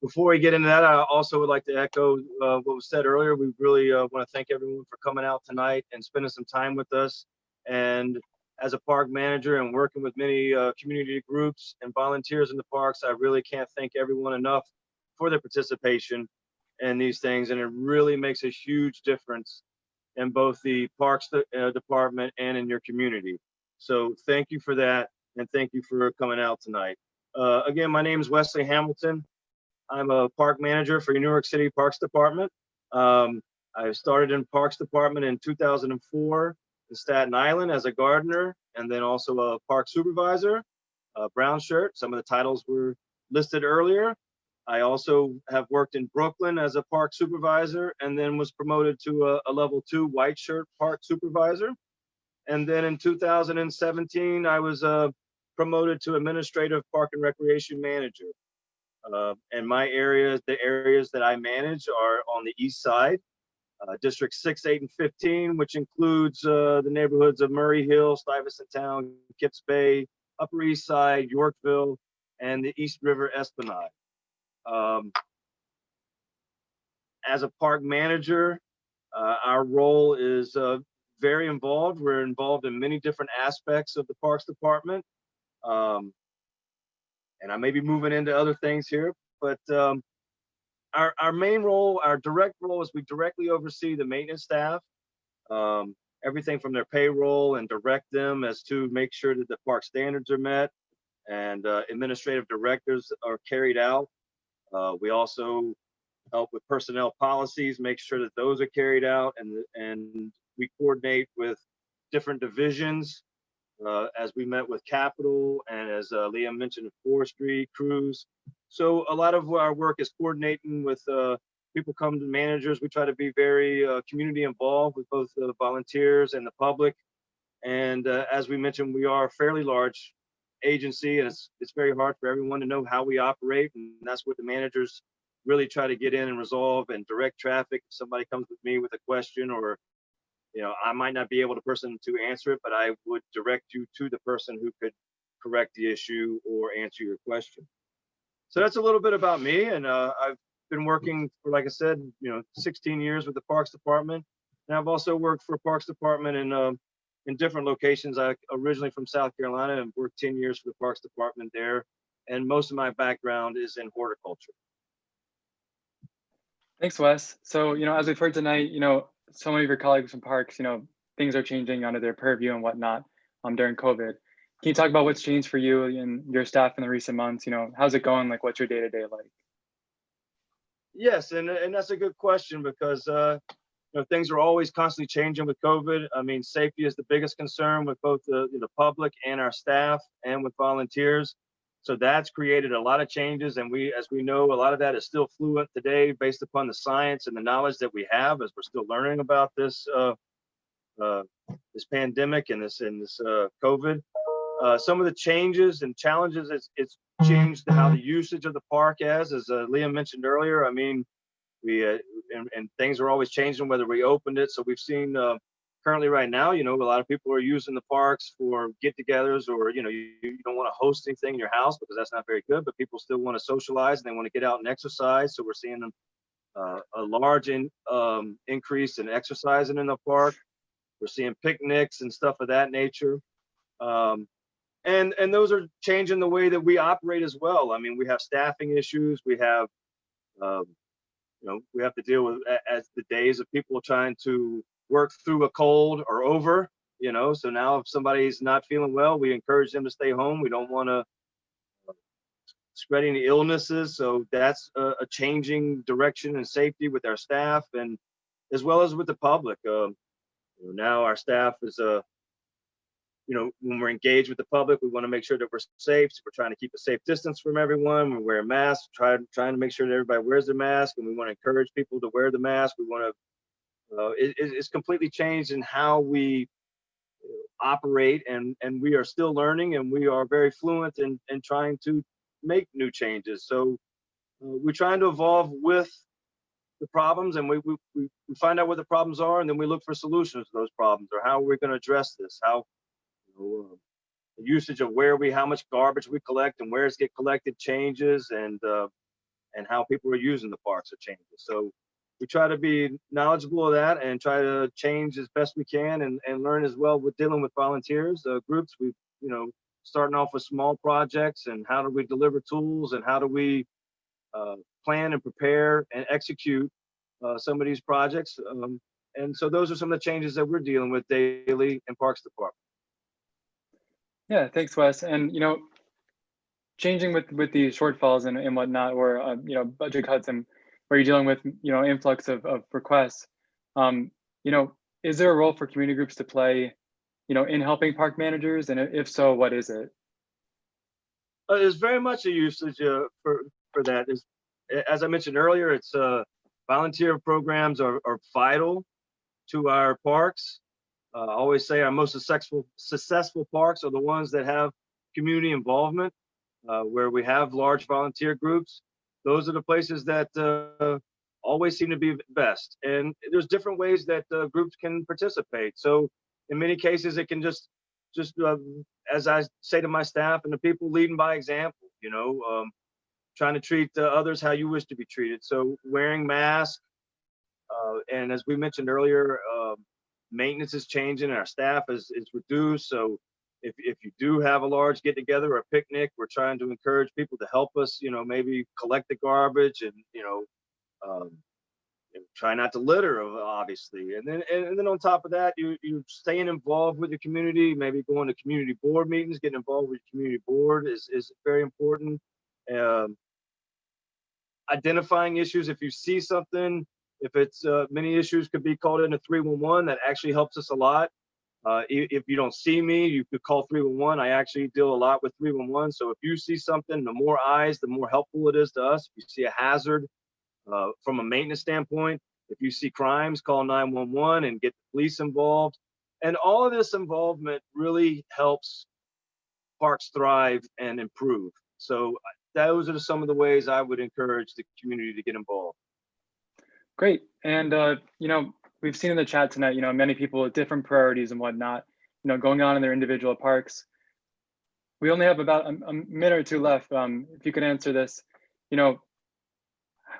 Before we get into that, I also would like to echo what was said earlier. We really want to thank everyone for coming out tonight and spending some time with us. And as a park manager and working with many community groups and volunteers in the parks, I really can't thank everyone enough for their participation in these things. And it really makes a huge difference in both the Parks Department and in your community. So thank you for that, and thank you for coming out tonight. Again, my name is Wesley Hamilton. I'm a park manager for New York City Parks Department. I started in Parks Department in 2004 in Staten Island as a gardener, and then also a park supervisor, brown shirt. Some of the titles were listed earlier. I also have worked in Brooklyn as a park supervisor, and then was promoted to a level 2 white shirt park supervisor. And then in 2017, I was promoted to administrative park and recreation manager. And my areas, the areas that I manage are on the east side, District 6, 8, and 15, which includes the neighborhoods of Murray Hill, Stuyvesant Town, Kips Bay, Upper East Side, Yorkville, and the East River Esplanade. As a park manager, our role is very involved. We're involved in many different aspects of the Parks Department. And I may be moving into other things here, but our main role, our direct role, is we directly oversee the maintenance staff, everything from their payroll, and direct them as to make sure that the park standards are met and administrative directives are carried out. We also help with personnel policies, make sure that those are carried out, and we coordinate with different divisions, as we met with Capital, and as Liam mentioned, forestry crews. So a lot of our work is coordinating with people come to managers. We try to be very community involved with both the volunteers and the public. And as we mentioned, we are a fairly large agency, and it's very hard for everyone to know how we operate. And that's what the managers really try to get in and resolve and direct traffic. If somebody comes with me with a question, or I might not be able to answer it, but I would direct you to the person who could correct the issue or answer your question. So that's a little bit about me. And I've been working for, like I said, 16 years with the Parks Department. And I've also worked for Parks Department in different locations. I originally from South Carolina and worked 10 years for the Parks Department there. And most of my background is in horticulture. Thanks, Wes. So, as we've heard tonight, so many of your colleagues from Parks, things are changing under their purview and whatnot during COVID. Can you talk about what's changed for you and your staff in the recent months? How's it going? Like, what's your day-to-day like? Yes, and that's a good question, because things are always constantly changing with COVID. I mean, safety is the biggest concern with both the public and our staff, and with volunteers. So that's created a lot of changes, and as we know, a lot of that is still fluent today based upon the science and the knowledge that we have, as we're still learning about this this pandemic and this COVID. Some of the changes and challenges, it's changed how the usage of the park as Liam mentioned earlier. I mean, And things are always changing whether we opened it. So we've seen currently right now, a lot of people are using the parks for get-togethers, or you don't want to host anything in your house because that's not very good, but people still want to socialize and they want to get out and exercise. So we're seeing a large increase in exercising in the park. We're seeing picnics and stuff of that nature. And those are changing the way that we operate as well. I mean, we have staffing issues. We have, we have to deal with as the days of people trying to work through a cold or over, so now if somebody's not feeling well, we encourage them to stay home. We don't want to spread any illnesses. So that's a changing direction and safety with our staff, and as well as with the public. Now our staff is, when we're engaged with the public, we want to make sure that we're safe. So we're trying to keep a safe distance from everyone. We're wearing masks, trying to make sure that everybody wears their mask, and we want to encourage people to wear the mask. We want to, it's completely changed in how we operate, and we are still learning, and we are very fluent in trying to make new changes. So we're trying to evolve with the problems, and we find out what the problems are, and then we look for solutions to those problems, or how we're going to address this, how the usage of how much garbage we collect and where it's get collected changes, and how people are using the parks are changing. So we try to be knowledgeable of that and try to change as best we can, and learn as well with dealing with volunteers groups. We starting off with small projects, and how do we deliver tools, and how do we plan and prepare and execute some of these projects. And so those are some of the changes that we're dealing with daily in Parks Department. Yeah, thanks, Wes. And changing with the shortfalls and whatnot, or budget cuts, and where you're dealing with influx of requests, is there a role for community groups to play, in helping park managers? And if so, what is it? There's very much a usage for that. As I mentioned earlier, it's volunteer programs are vital to our parks. I always say our most successful parks are the ones that have community involvement, where we have large volunteer groups. Those are the places that always seem to be best. And there's different ways that groups can participate. So in many cases, it can just as I say to my staff and the people, leading by example, trying to treat others how you wish to be treated. So wearing masks, and as we mentioned earlier, maintenance is changing, and our staff is reduced. So if you do have a large get together or a picnic, we're trying to encourage people to help us, maybe collect the garbage, and try not to litter, obviously. And then on top of that, you staying involved with your community, maybe going to community board meetings, getting involved with your community board is very important. Identifying issues. If you see something, if it's many issues could be called into 311. That actually helps us a lot. If you don't see me, you could call 311. I actually deal a lot with 311. So if you see something, the more eyes, the more helpful it is to us. If you see a hazard from a maintenance standpoint, if you see crimes, call 911 and get the police involved. And all of this involvement really helps parks thrive and improve. So those are some of the ways I would encourage the community to get involved. Great. And we've seen in the chat tonight, many people with different priorities and whatnot, going on in their individual parks. We only have about a minute or two left. If you could answer this,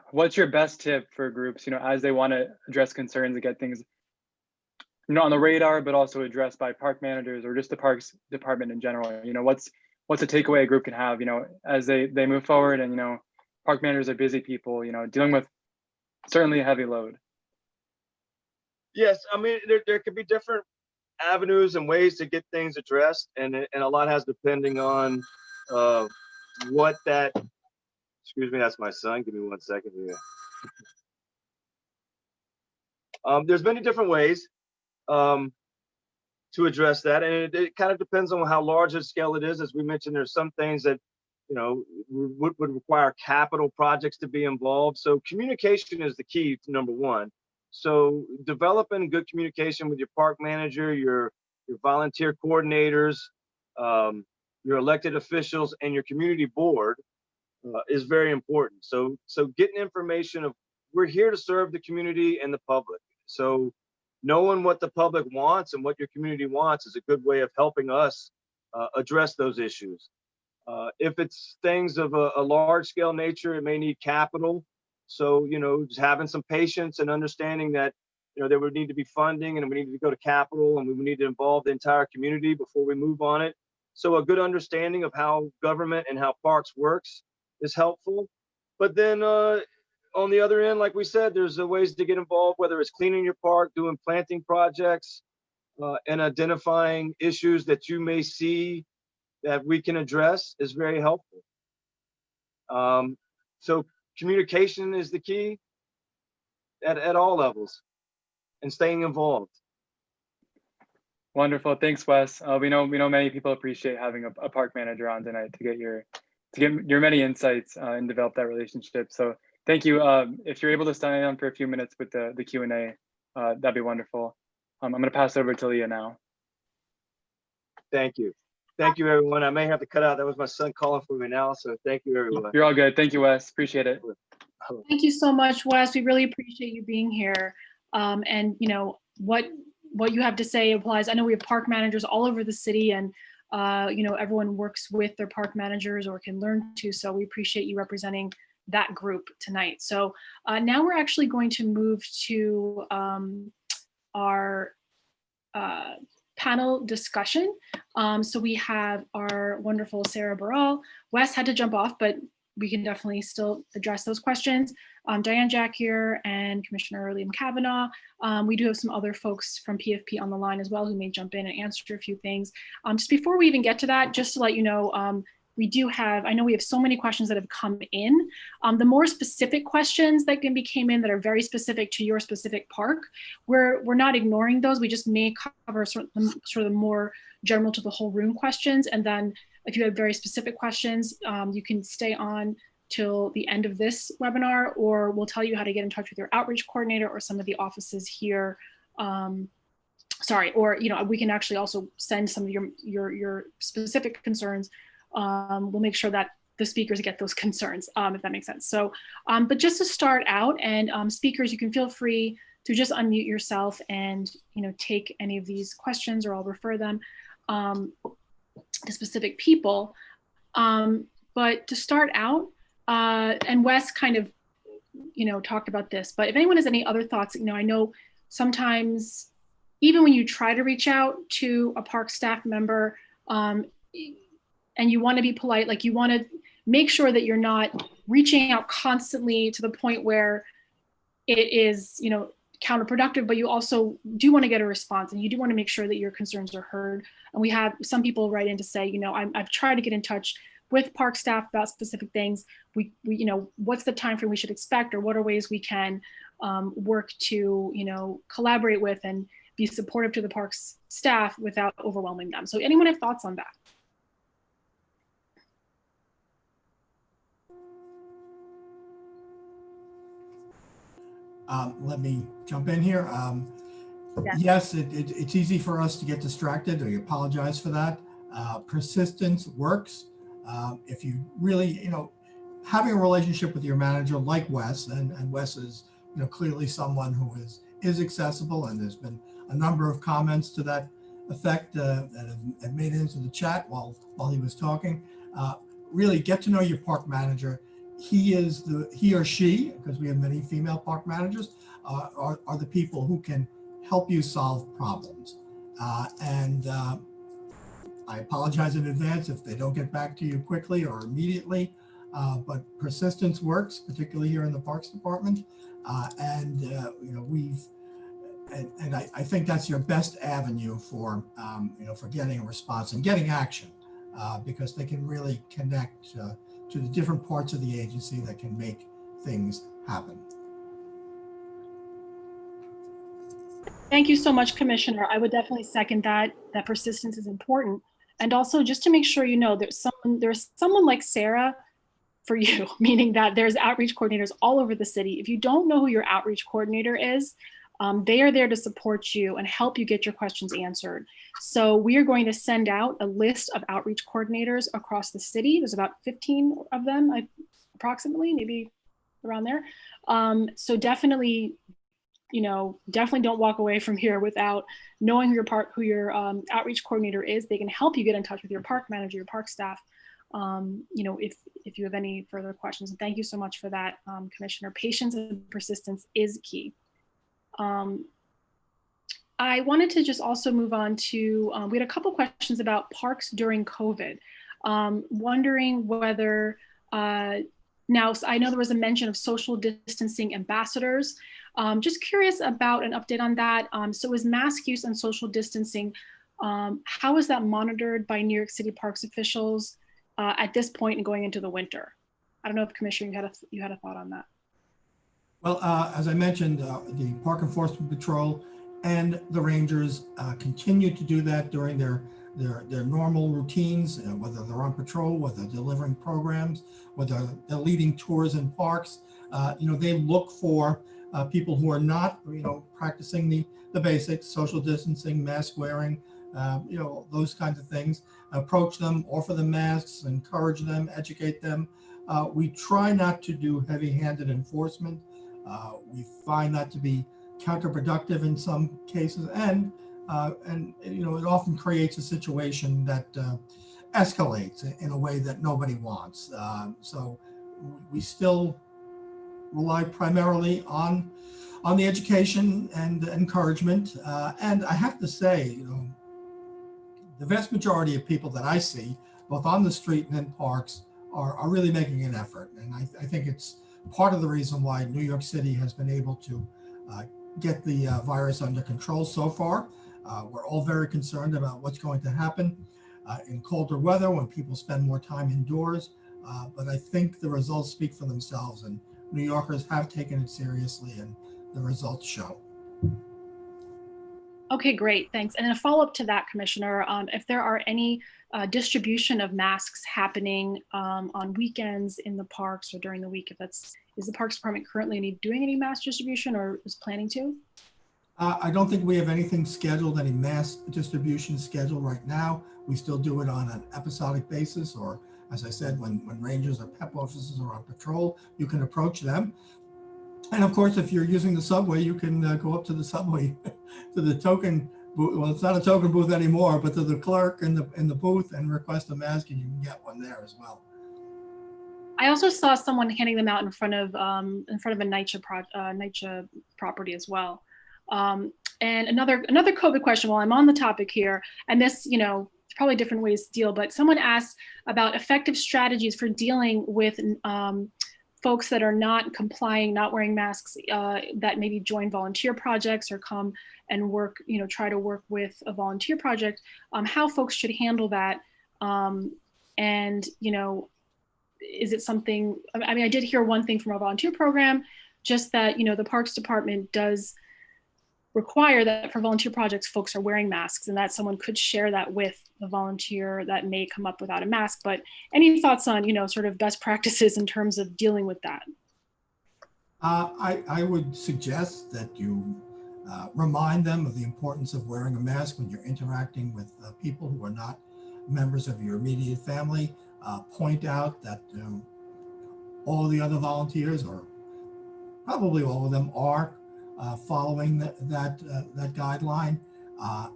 what's your best tip for groups, as they want to address concerns and get things on the radar, but also addressed by park managers or just the parks department in general? What's a takeaway a group can have, as they move forward, and park managers are busy people, dealing with certainly a heavy load. Yes, I mean, there could be different avenues and ways to get things addressed, and a lot has depending on what that. Excuse me, that's my son. Give me 1 second here. There's many different ways to address that, and it kind of depends on how large a scale it is. As we mentioned, there's some things that would require capital projects to be involved. So communication is the key to number one. So developing good communication with your park manager, your volunteer coordinators, your elected officials, and your community board is very important. So getting information of we're here to serve the community and the public. So knowing what the public wants and what your community wants is a good way of helping us address those issues. If it's things of a large scale nature, it may need capital. So, just having some patience and understanding that, there would need to be funding and we need to go to capital and we would need to involve the entire community before we move on it. So a good understanding of how government and how parks works is helpful. But then on the other end, like we said, there's ways to get involved, whether it's cleaning your park, doing planting projects, and identifying issues that you may see that we can address is very helpful. So communication is the key at all levels and staying involved. Wonderful. Thanks, Wes. We know many people appreciate having a park manager on tonight to get your many insights and develop that relationship. So thank you. If you're able to stay on for a few minutes with the Q&A, that'd be wonderful. I'm going to pass it over to Leah now. Thank you. Thank you, everyone. I may have to cut out. That was my son calling for me now. So thank you, everyone. You're all good. Thank you, Wes. Appreciate it. Thank you so much, Wes. We really appreciate you being here. And what you have to say applies. I know we have park managers all over the city, and everyone works with their park managers or can learn to. So we appreciate you representing that group tonight. So now we're actually going to move to our panel discussion. So we have our wonderful Sarah Baral. Wes had to jump off, but we can definitely still address those questions. Diane Jack here and Commissioner Liam Kavanaugh. We do have some other folks from PFP on the line as well who may jump in and answer a few things. Just before we even get to that, just to let you know, I know we have so many questions that have come in. The more specific questions that came in that are very specific to your specific park, we're not ignoring those. We just may cover sort of the more general to the whole room questions. And then if you have very specific questions, you can stay on till the end of this webinar, or we'll tell you how to get in touch with your outreach coordinator or some of the offices here. Or we can actually also send some of your specific concerns. We'll make sure that the speakers get those concerns, if that makes sense. So, but just to start out, and speakers, you can feel free to just unmute yourself and take any of these questions, or I'll refer them to specific people. But to start out, and Wes kind of talked about this, but if anyone has any other thoughts, I know sometimes even when you try to reach out to a park staff member, and you want to be polite, like you want to make sure that you're not reaching out constantly to the point where it is, counterproductive, but you also do want to get a response, and you do want to make sure that your concerns are heard. And we have some people write in to say, I've tried to get in touch with park staff about specific things. We what's the time frame we should expect, or what are ways we can work to, collaborate with and be supportive to the parks staff without overwhelming them. So anyone have thoughts on that? Let me jump in here. Yes, it's easy for us to get distracted. I apologize for that. Persistence works. If you really, having a relationship with your manager like Wes, and Wes is, clearly someone who is accessible, and there's been a number of comments to that effect that have made it into the chat while he was talking. Really get to know your park manager. He or she, because we have many female park managers, are the people who can help you solve problems. I apologize in advance if they don't get back to you quickly or immediately, but persistence works, particularly here in the Parks Department. I think that's your best avenue for getting a response and getting action, because they can really connect to the different parts of the agency that can make things happen. Thank you so much, Commissioner. I would definitely second that persistence is important. And also just to make sure there's someone like Sarah for you, meaning that there's outreach coordinators all over the city. If you don't know who your outreach coordinator is, they are there to support you and help you get your questions answered. So we are going to send out a list of outreach coordinators across the city. There's about 15 of them, approximately, maybe around there. So definitely, definitely don't walk away from here without knowing who your outreach coordinator is. They can help you get in touch with your park manager, your park staff, if you have any further questions. And thank you so much for that, Commissioner. Patience and persistence is key. I wanted to just also move on to, we had a couple questions about parks during COVID. Wondering whether, now I know there was a mention of social distancing ambassadors. Just curious about an update on that. So is mask use and social distancing, how is that monitored by New York City Parks officials at this point and going into the winter? I don't know if Commissioner, you had a thought on that. Well, as I mentioned, the Park Enforcement Patrol and the Rangers continue to do that during their normal routines, whether they're on patrol, whether they're delivering programs, whether they're leading tours in parks. They look for people who are not, practicing the basics, social distancing, mask wearing, those kinds of things. Approach them, offer them masks, encourage them, educate them. We try not to do heavy-handed enforcement. We find that to be counterproductive in some cases, and it often creates a situation that escalates in a way that nobody wants. So we still rely primarily on the education and encouragement. And I have to say, the vast majority of people that I see, both on the street and in parks, are really making an effort. And I think it's part of the reason why New York City has been able to get the virus under control so far. We're all very concerned about what's going to happen in colder weather when people spend more time indoors. But I think the results speak for themselves, and New Yorkers have taken it seriously, and the results show. Okay, great, thanks. And then a follow-up to that, Commissioner, if there are any distribution of masks happening on weekends in the parks or during the week, is the Parks Department currently doing any mask distribution or is planning to? I don't think we have anything scheduled, any mass distribution scheduled right now. We still do it on an episodic basis, or as I said, when Rangers or PEP officers are on patrol, you can approach them. And of course, if you're using the subway, you can go up to the subway, to the token booth. Well, it's not a token booth anymore, but to the clerk in the booth and request a mask, and you can get one there as well. I also saw someone handing them out in front of a NYCHA property as well. And another COVID question while I'm on the topic here, and this, probably different ways to deal, but someone asked about effective strategies for dealing with folks that are not complying, not wearing masks, that maybe join volunteer projects or come and work, try to work with a volunteer project, how folks should handle that. And, is it something, I did hear one thing from our volunteer program, just that, the Parks Department does require that for volunteer projects, folks are wearing masks, and that someone could share that with a volunteer that may come up without a mask. But any thoughts on, sort of best practices in terms of dealing with that? I would suggest that you remind them of the importance of wearing a mask when you're interacting with people who are not members of your immediate family. Point out that all the other volunteers, or probably all of them, are following that guideline,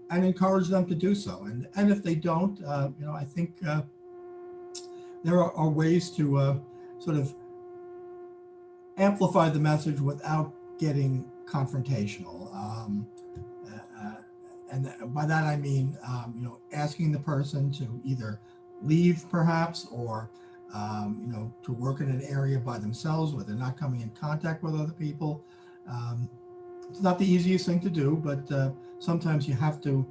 and encourage them to do so. And if they don't, I think there are ways to sort of amplify the message without getting confrontational. And by that I mean, asking the person to either leave perhaps, or to work in an area by themselves where they're not coming in contact with other people. It's not the easiest thing to do, but sometimes you have to,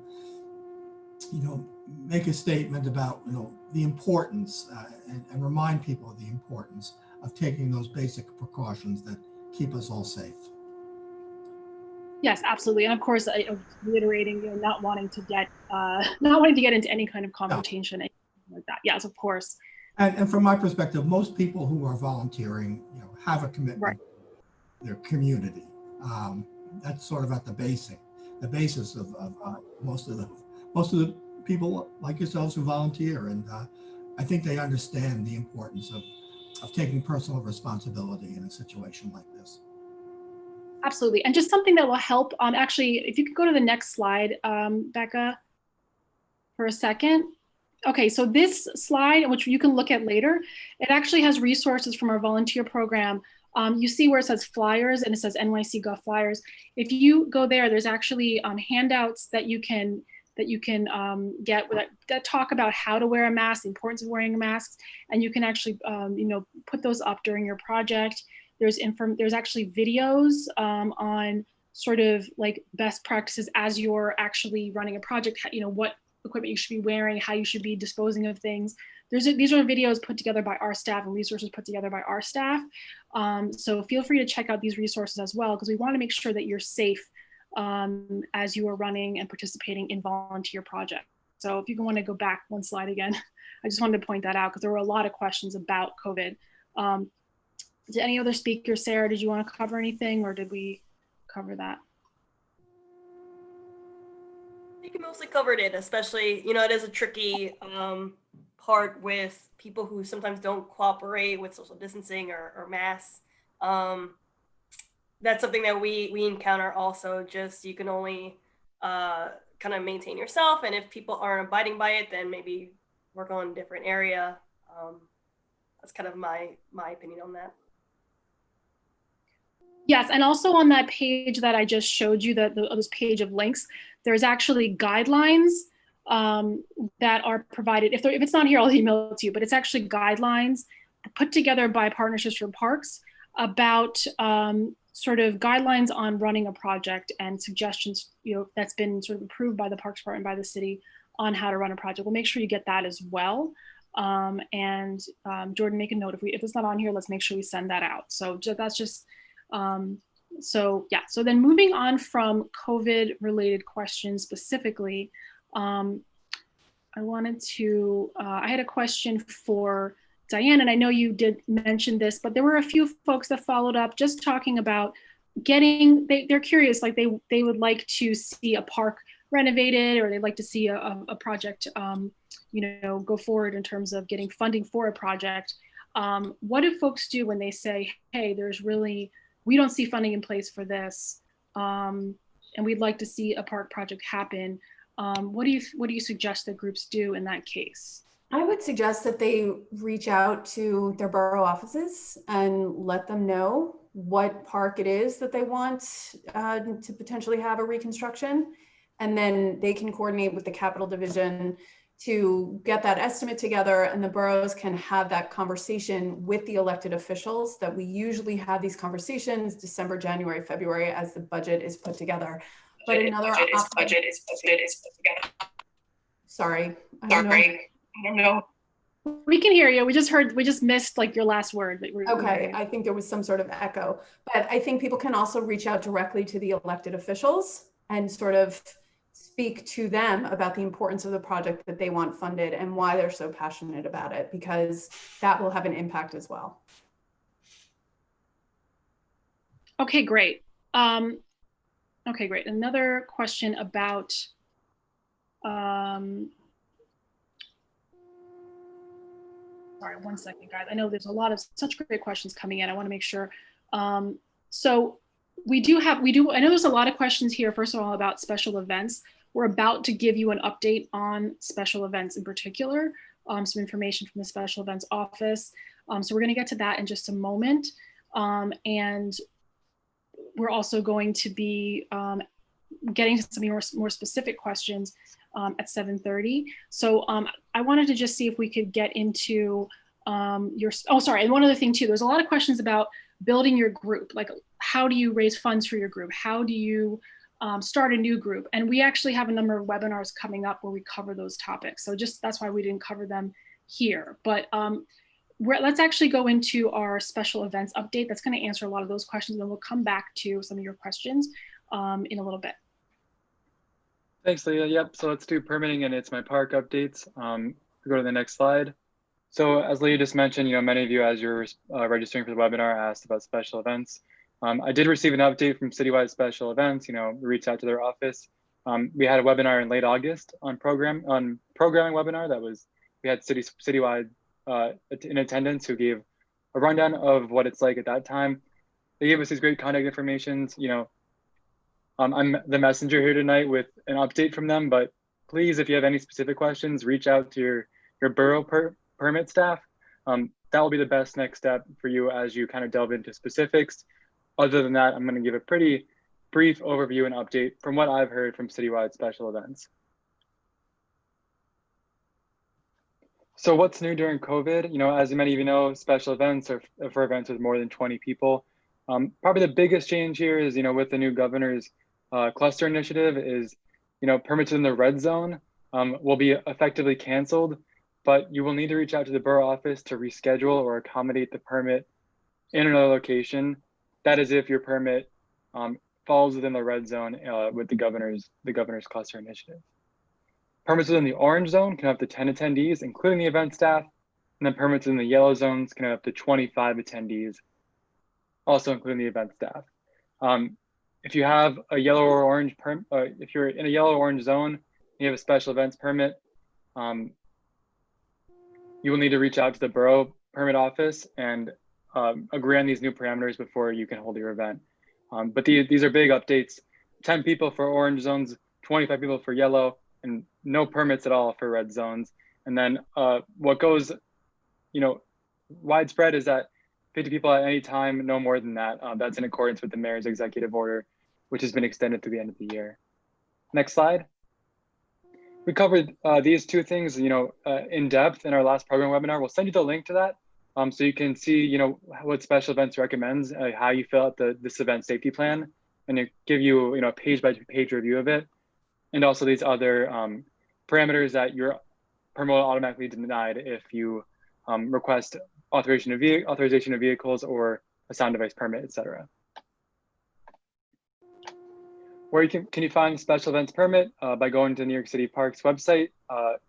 make a statement about, the importance and remind people of the importance of taking those basic precautions that keep us all safe. Yes, absolutely. And of course, reiterating, not wanting to get into any kind of confrontation, anything like that. Yes, of course. And from my perspective, most people who are volunteering, have a commitment Right. to their community. That's sort of at the basis of most of the people like yourselves who volunteer, and I think they understand the importance taking personal responsibility in a situation like this. Absolutely. And just something that will help, actually, if you could go to the next slide, Becca, for a second. Okay, so this slide, which you can look at later, it actually has resources from our volunteer program. You see where it says flyers and it says NYC Gov flyers. If you go there, there's actually handouts that you can get that talk about how to wear a mask, the importance of wearing a mask, and you can actually put those up during your project. There's actually videos on sort of like best practices as you're actually running a project, what equipment you should be wearing, how you should be disposing of things. These are videos put together by our staff and resources put together by our staff. So feel free to check out these resources as well, because we want to make sure that you're safe as you are running and participating in volunteer projects. So if you want to go back one slide again, I just wanted to point that out because there were a lot of questions about COVID. Did any other speakers, Sarah, did you want to cover anything or did we cover that? I think you mostly covered it, especially, it is a tricky part with people who sometimes don't cooperate with social distancing or masks. That's something that we encounter also. Just you can only kind of maintain yourself, and if people aren't abiding by it, then maybe work on a different area. That's kind of my opinion on that. Yes, and also on that page that I just showed you, this page of links, there's actually guidelines that are provided. If it's not here, I'll email it to you, but it's actually guidelines put together by Partnerships for Parks about sort of guidelines on running a project and suggestions, that's been sort of approved by the Parks Department, by the city on how to run a project. We'll make sure you get that as well. Jordan, make a note. If it's not on here, let's make sure we send that out. So that's just, so then moving on from COVID related questions specifically, I had a question for Diane, and I know you did mention this, but there were a few folks that followed up just talking about they're curious, like they would like to see a park renovated, or they'd like to see a project, go forward in terms of getting funding for a project. What do folks do when they say, hey, we don't see funding in place for this, and we'd like to see a park project happen? What do you suggest that groups do in that case? I would suggest that they reach out to their borough offices and let them know what park it is that they want to potentially have a reconstruction. And then they can coordinate with the Capital Division to get that estimate together, and the boroughs can have that conversation with the elected officials. That we usually have these conversations December, January, February as the budget is put together. But another budget is put together. Sorry, I don't know. We can hear you. We just missed like your last word. Okay, I think there was some sort of echo, but I think people can also reach out directly to the elected officials and sort of speak to them about the importance of the project that they want funded and why they're so passionate about it, because that will have an impact as well. Okay, great. Okay, great. Another question about sorry, one second, guys. I know there's a lot of such great questions coming in. I want to make sure. So I know there's a lot of questions here, first of all, about special events. We're about to give you an update on special events in particular, some information from the special events office. So we're going to get to that in just a moment. And we're also going to be getting to some more specific questions at 7:30. So I wanted to just see if we could get into and one other thing too, there's a lot of questions about building your group, like how do you raise funds for your group? How do you start a new group? And we actually have a number of webinars coming up where we cover those topics. So that's why we didn't cover them here. But let's actually go into our special events update. That's going to answer a lot of those questions. And then we'll come back to some of your questions in a little bit. Thanks, Leah. Yep, so let's do permitting and It's My Park updates. Go to the next slide. So as Leah just mentioned, many of you, as you're registering for the webinar, asked about special events. I did receive an update from Citywide Special Events. We reached out to their office. We had a webinar in late August on programming webinar. We had Citywide in attendance who gave rundown of what it's like at that time. They gave us these great contact informations. I'm the messenger here tonight with an update from them, but please, if you have any specific questions, reach out to your borough permit staff. That will be the best next step for you as you kind of delve into specifics. Other than that, I'm going to give a pretty brief overview and update from what I've heard from citywide special events. So what's new during COVID? As many of you know, special events are for events with more than 20 people. Probably the biggest change here is, with the new governor's cluster initiative is, permits in the red zone will be effectively canceled, but you will need to reach out to the borough office to reschedule or accommodate the permit in another location. That is if your permit falls within the red zone with the governor's cluster initiative. Permits within the orange zone can have up to 10 attendees, including the event staff, and then permits in the yellow zones can have up to 25 attendees, also including the event staff. If you have a yellow or orange if you're in a yellow or orange zone, you have a special events permit, you will need to reach out to the borough permit office and agree on these new parameters before you can hold your event. But these are big updates: 10 people for orange zones, 25 people for yellow, and no permits at all for red zones. And then what goes, widespread is that 50 people at any time, no more than that. That's in accordance with the mayor's executive order, which has been extended to the end of the year. Next slide. We covered these two things, in depth in our last program webinar. We'll send you the link to that so you can see, what special events recommends, how you fill out this event safety plan, and it give you, a page by page review of it. And also these other parameters that your permit will automatically denied if you request authorization of vehicles or a sound device permit, etc. Where can you find special events permit? By going to New York City Parks website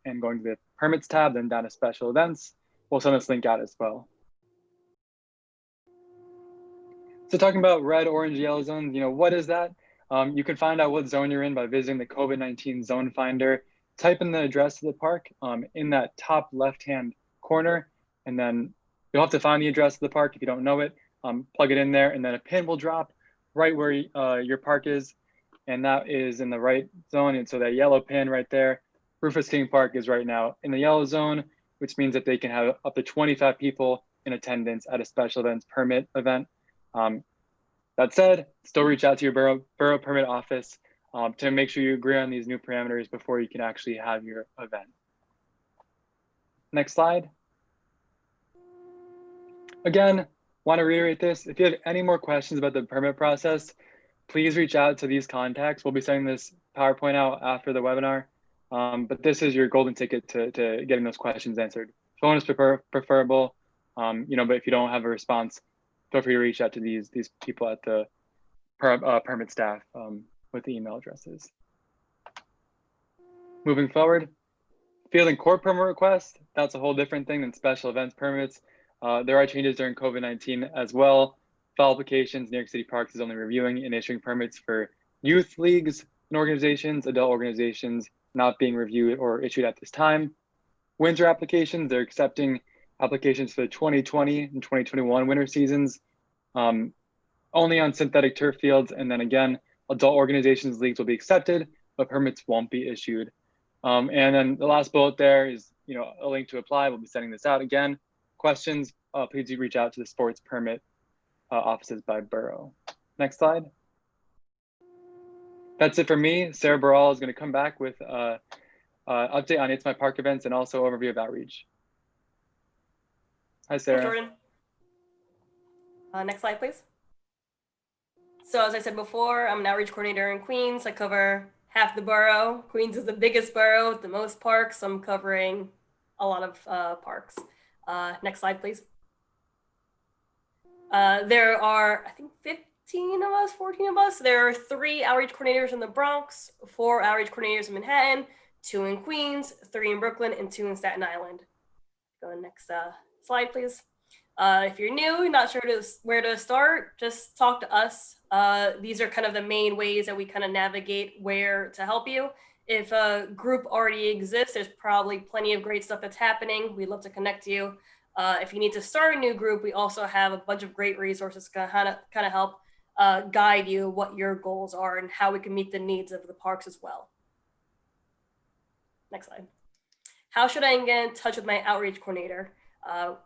and going to the permits tab, then down to special events. We'll send this link out as well. So talking about red, orange, yellow zones, what is that? You can find out what zone you're in by visiting the COVID-19 zone finder. Type in the address of the park in that top left-hand corner, and then you'll have to find the address of the park if you don't know it. Plug it in there, and then a pin will drop right where your park is, and that is in the right zone. And so that yellow pin right there, Rufus King Park is right now in the yellow zone, which means that they can have up to 25 people in attendance at a special events permit event. That said, still reach out to your borough permit office to make sure you agree on these new parameters before you can actually have your event. Next slide. Again, want to reiterate this. If you have any more questions about the permit process, please reach out to these contacts. We'll be sending this PowerPoint out after the webinar, but this is your golden ticket to getting those questions answered. Phone is preferable, but if you don't have a response, feel free to reach out to these people at the permit staff with the email addresses. Moving forward, fielding court permit requests, that's a whole different thing than special events permits. There are changes during COVID-19 as well. File applications, New York City Parks is only reviewing and issuing permits for youth leagues and organizations, adult organizations not being reviewed or issued at this time. Winter applications, they're accepting applications for the 2020 and 2021 winter seasons, only on synthetic turf fields. And then again, adult organizations leagues will be accepted, but permits won't be issued. And then the last bullet there is, a link to apply. We'll be sending this out again. Questions, please do reach out to the sports permit offices by borough. Next slide. That's it for me. Sarah Baral is going to come back with an update on It's My Park events and also overview of outreach. Hi, Sarah. Thanks, Jordan. Next slide, please. So as I said before, I'm an outreach coordinator in Queens. I cover half the borough. Queens is the biggest borough with the most parks. I'm covering a lot of parks. Next slide, please. There are, I think, 15 of us, 14 of us. There are 3 outreach coordinators in the Bronx, 4 outreach coordinators in Manhattan, 2 in Queens, 3 in Brooklyn, and 2 in Staten Island. Go to the next slide, please. If you're new, not sure where to start, just talk to us. These are kind of the main ways that we kind of navigate where to help you. If a group already exists, there's probably plenty of great stuff that's happening. We'd love to connect you. If you need to start a new group, we also have a bunch of great resources to kind of help guide you what your goals are and how we can meet the needs of the parks as well. Next slide. How should I get in touch with my outreach coordinator?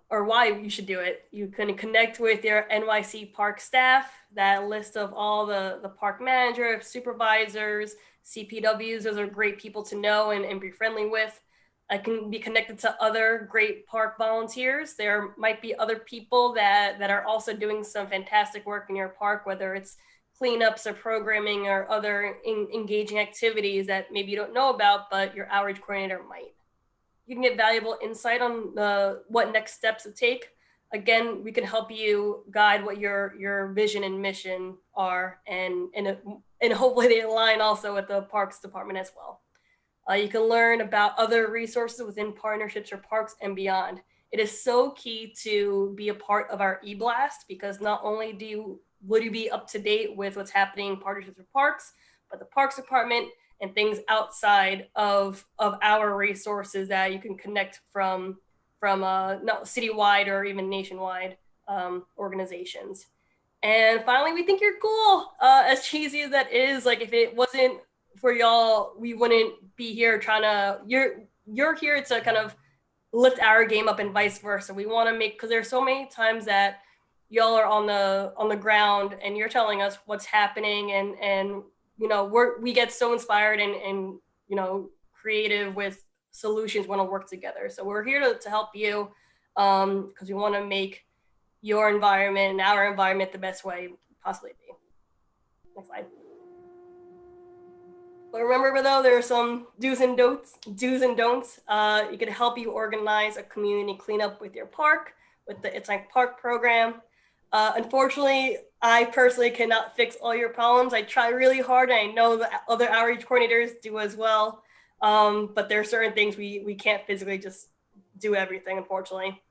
Or why you should do it? You can connect with your NYC Parks staff, that list of all the park managers, supervisors, CPWs. Those are great people to know and be friendly with. I can be connected to other great park volunteers. There might be other people that are also doing some fantastic work in your park, whether it's cleanups or programming or other engaging activities that maybe you don't know about, but your outreach coordinator might. You can get valuable insight on what next steps to take. Again, we can help you guide what your vision and mission are, and hopefully they align also with the Parks Department as well. You can learn about other resources within partnerships or parks and beyond. It is so key to be a part of our eBlast, because not only would you be up to date with what's happening in partnerships with parks, but the Parks Department and things outside of our resources that you can connect from not citywide or even nationwide organizations. And finally, we think you're cool. As cheesy as that is, like, if it wasn't for y'all, we wouldn't be here trying to, you're here to kind of lift our game up and vice versa. We want to make, because there's so many times that y'all are on the ground and you're telling us what's happening, and you know, we get so inspired and you know, creative with solutions, want to work together. So we're here to help you, because we want to make your environment and our environment the best way possibly be. Next slide. But remember though, there are some do's and don'ts. You can help you organize a community cleanup with your park, with the It's My Park program. Unfortunately, I personally cannot fix all your problems. I try really hard, and I know the other outreach coordinators do as well. But there are certain things we can't physically just do everything, unfortunately.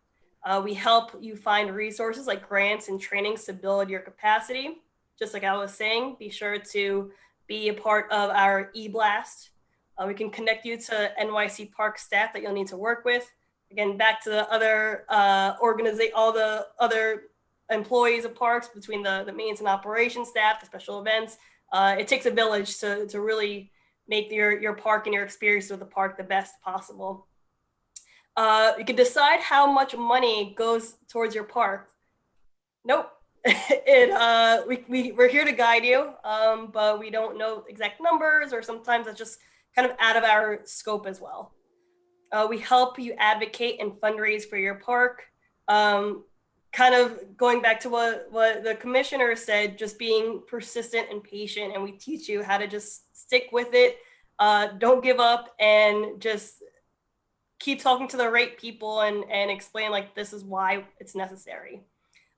We help you find resources like grants and trainings to build your capacity. Just like I was saying, be sure to be a part of our eBlast. We can connect you to NYC Parks staff that you'll need to work with. Again, back to the other all the other employees of parks, between the maintenance and operations staff, the special events. It takes a village to really make your park and your experience with the park the best possible. You can decide how much money goes towards your park. Nope. We're here to guide you, but we don't know exact numbers, or sometimes it's just kind of out of our scope as well. We help you advocate and fundraise for your park. Kind of going back to what the commissioner said, just being persistent and patient, and we teach you how to just stick with it. Don't give up, and just keep talking to the right people and explain, like, this is why it's necessary.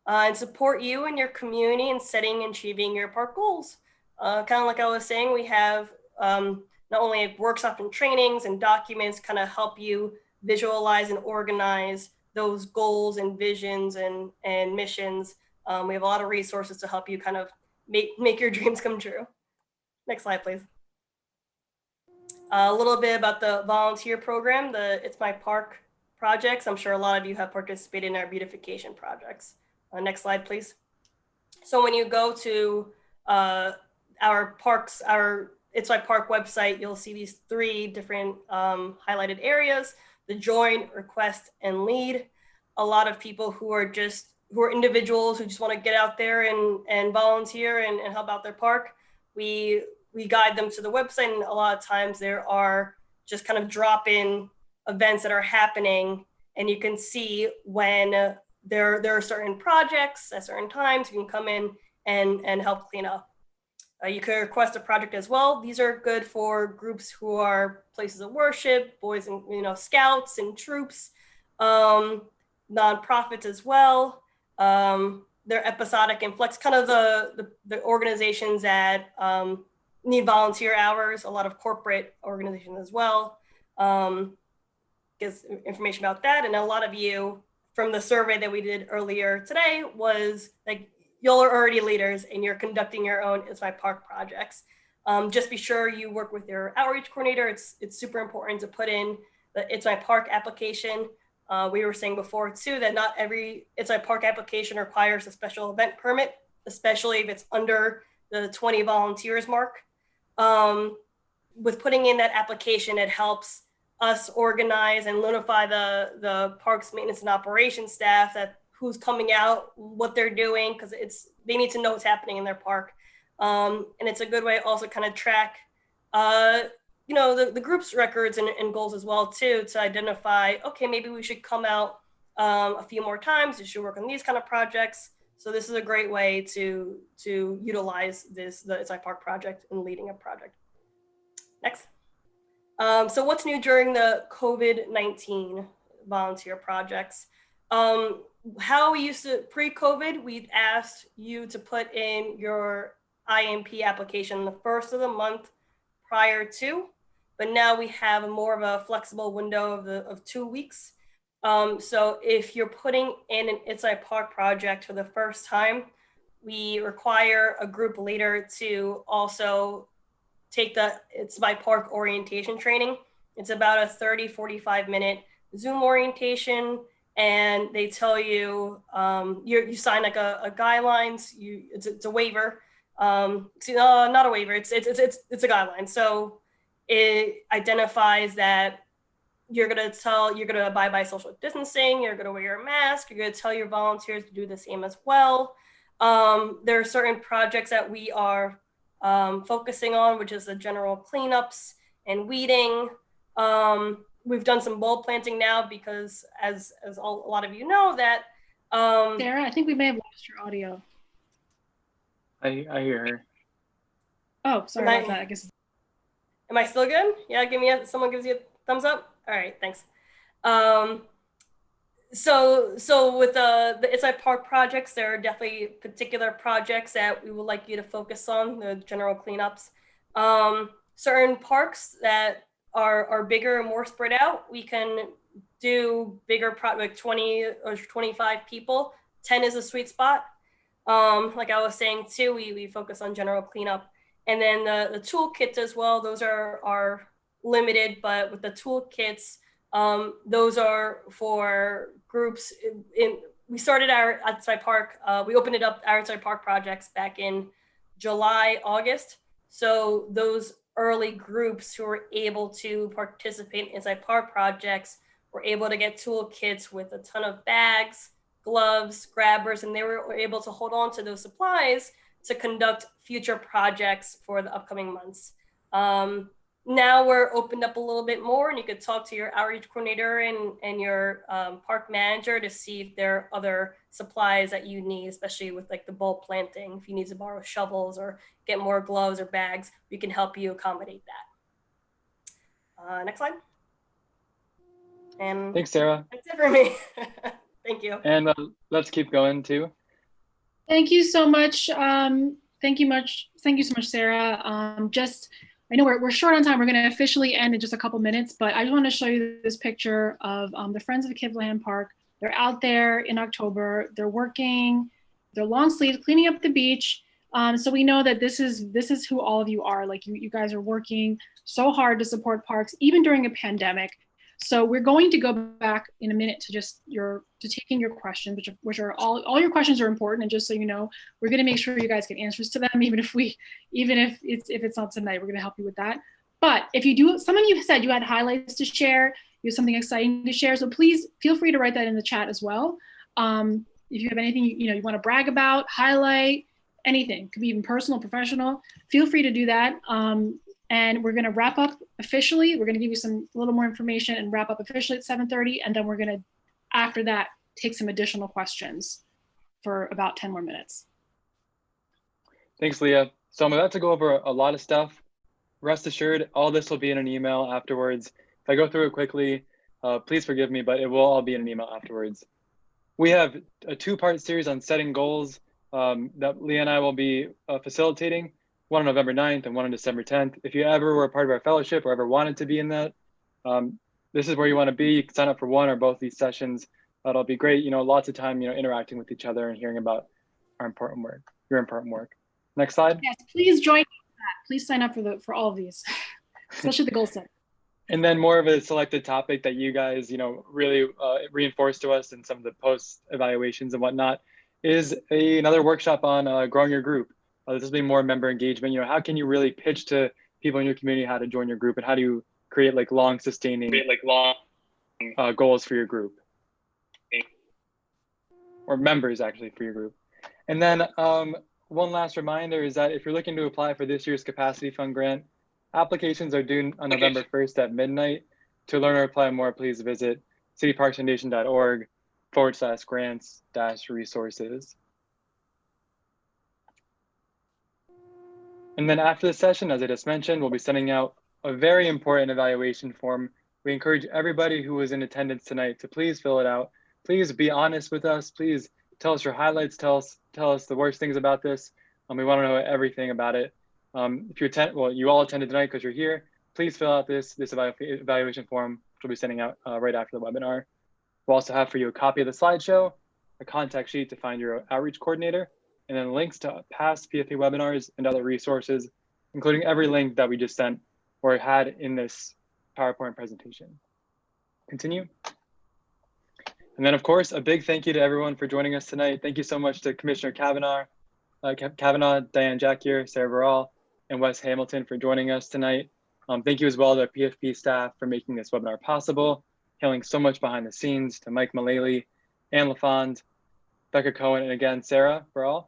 And support you and your community in setting and achieving your park goals. Kind of like I was saying, we have not only workshops and trainings and documents kind of help you visualize and organize those goals and visions and missions. We have a lot of resources to help you kind of make your dreams come true. Next slide, please. A little bit about the volunteer program, the It's My Park projects. I'm sure a lot of you have participated in our beautification projects. Next slide, please. So when you go to our parks, our It's My Park website, you'll see these 3 different highlighted areas: the join, request, and lead. A lot of people who are individuals who just want to get out there and volunteer and help out their park. We guide them to the website, and a lot of times there are just kind of drop-in events that are happening, and you can see when there are certain projects at certain times. You can come in and help clean up. You can request a project as well. These are good for groups who are places of worship, boys and scouts and troops, nonprofits as well. They're episodic and flex, kind of the organizations that need volunteer hours. A lot of corporate organizations as well. Gives information about that, and a lot of you, from the survey that we did earlier today, was like, y'all are already leaders and you're conducting your own It's My Park projects. Just be sure you work with your outreach coordinator. It's super important to put in the It's My Park application. We were saying before too that not every Inside Park application requires a special event permit, especially if it's under the 20 volunteers mark. With putting in that application, it helps us organize and notify the parks maintenance and operations staff that who's coming out, what they're doing, because they need to know what's happening in their park. And it's a good way also kind of track the group's records and goals as well too, to identify, okay, maybe we should come out a few more times, we should work on these kind of projects. So this is a great way to utilize the Inside Park project and leading a project. Next. So what's new during the COVID-19 volunteer projects? How we used to, pre-COVID, we'd asked you to put in your IMP application the first of the month prior to, but now we have more of a flexible window of 2 weeks. So if you're putting in an Inside Park project for the first time, we require a group leader to also take the Inside Park orientation training. It's about a 30-45 minute Zoom orientation, and they tell you, you sign like a guidelines, it's a waiver. Not a waiver, it's a guideline. So it identifies that you're gonna abide by social distancing, you're gonna wear your mask, you're gonna tell your volunteers to do the same as well. There are certain projects that we are focusing on, which is the general cleanups and weeding. We've done some bulb planting now because as a lot of you know that. Sarah, I think we may have lost your audio. I hear her. Oh, sorry about that. I guess. Am I still good? Yeah, someone gives you a thumbs up. All right, thanks. So with the Inside Park projects, there are definitely particular projects that we would like you to focus on, the general cleanups. Certain parks that are bigger and more spread out, we can do bigger like 20 or 25 people. 10 is a sweet spot. Like I was saying too, we focus on general cleanup. And then the toolkits as well, those are limited, but with the toolkits, those are for groups we started our Inside Park, we opened it up, our Inside Park projects back in July, August. So those early groups who were able to participate in Inside Park projects were able to get toolkits with a ton of bags, gloves, grabbers, and they were able to hold on to those supplies to conduct future projects for the upcoming months. Now we're opened up a little bit more, and you could talk to your outreach coordinator and your park manager to see if there are other supplies that you need, especially with like the bulb planting. If you need to borrow shovels or get more gloves or bags, we can help you accommodate that. Next slide. And thanks, Sarah. That's it for me. Thank you. And let's keep going too. Thank you so much. Thank you so much, Sarah. I know we're short on time. We're going to officially end in just a couple minutes, but I just want to show you this picture of the Friends of Kivlehan Park. They're out there in October. They're working. They're long sleeves, cleaning up the beach. So we know that this is who all of you are. Like you guys are working so hard to support parks, even during a pandemic. So we're going to go back in a minute to taking your questions, which are all your questions are important. And just so you know, we're going to make sure you guys get answers to them, even if it's not tonight, we're going to help you with that. But if you do, some of you said you had highlights to share, you have something exciting to share. So please feel free to write that in the chat as well. If you have anything you want to brag about, highlight, anything, could be even personal, professional, feel free to do that. And we're going to wrap up officially. We're going to give you a little more information and wrap up officially at 7:30. And then we're going to, after that, take some additional questions for about 10 more minutes. Thanks, Leah. So I'm about to go over a lot of stuff. Rest assured, all this will be in an email afterwards. If I go through it quickly, please forgive me, but it will all be in an email afterwards. We have a 2-part series on setting goals that Leah and I will be facilitating. One on November 9th and one on December 10th. If you ever were a part of our fellowship or ever wanted to be in that, this is where you want to be. You can sign up for one or both these sessions. That'll be great. Lots of time, interacting with each other and hearing about our important work, your important work. Next slide. Yes, please join that. Please sign up for all of these, especially the goal set. And then more of a selected topic that you guys, really reinforced to us in some of the post evaluations and whatnot is another workshop on growing your group. This will be more member engagement. How can you really pitch to people in your community how to join your group, and how do you create like long sustaining goals for your group, or members actually for your group. And then one last reminder is that if you're looking to apply for this year's capacity fund grant, applications are due on November 1st at midnight. To learn or apply more, please visit cityparksfoundation.org/grants-resources. And then after the session, as I just mentioned, we'll be sending out a very important evaluation form. We encourage everybody who was in attendance tonight to please fill it out. Please be honest with us. Please tell us your highlights. Tell us the worst things about this. We want to know everything about it. If you attend, well, you all attended tonight because you're here. Please fill out this evaluation form, which we'll be sending out right after the webinar. We'll also have for you a copy of the slideshow, a contact sheet to find your outreach coordinator, and then links to past PFP webinars and other resources, including every link that we just sent or had in this PowerPoint presentation. Continue. And then, of course, a big thank you to everyone for joining us tonight. Thank you so much to Commissioner Kavanaugh, Diane Jackier, Sarah Varall, and Wes Hamilton for joining us tonight. Thank you as well to PFP staff for making this webinar possible, hailing so much behind the scenes, to Mike Mullally, Anne LaFond, Becca Cohen, and again, Sarah Varall.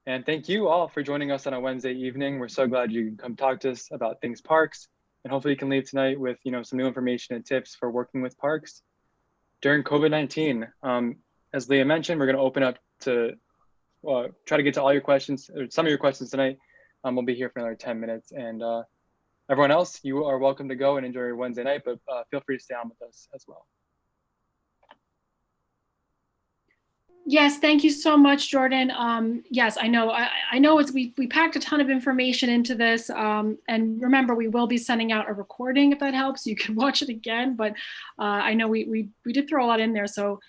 And thank you all for joining us on a Wednesday evening. We're so glad you can come talk to us about things parks, and hopefully you can leave tonight with some new information and tips for working with parks during COVID-19. As Leah mentioned, we're going to open up to try to get to all your questions, or some of your questions tonight. We'll be here for another 10 minutes, and everyone else, you are welcome to go and enjoy your Wednesday night, but feel free to stay on with us as well. Yes, thank you so much, Jordan. Yes, I know we packed a ton of information into this. And remember, we will be sending out a recording if that helps. You can watch it again, but I know we did throw a lot in there. So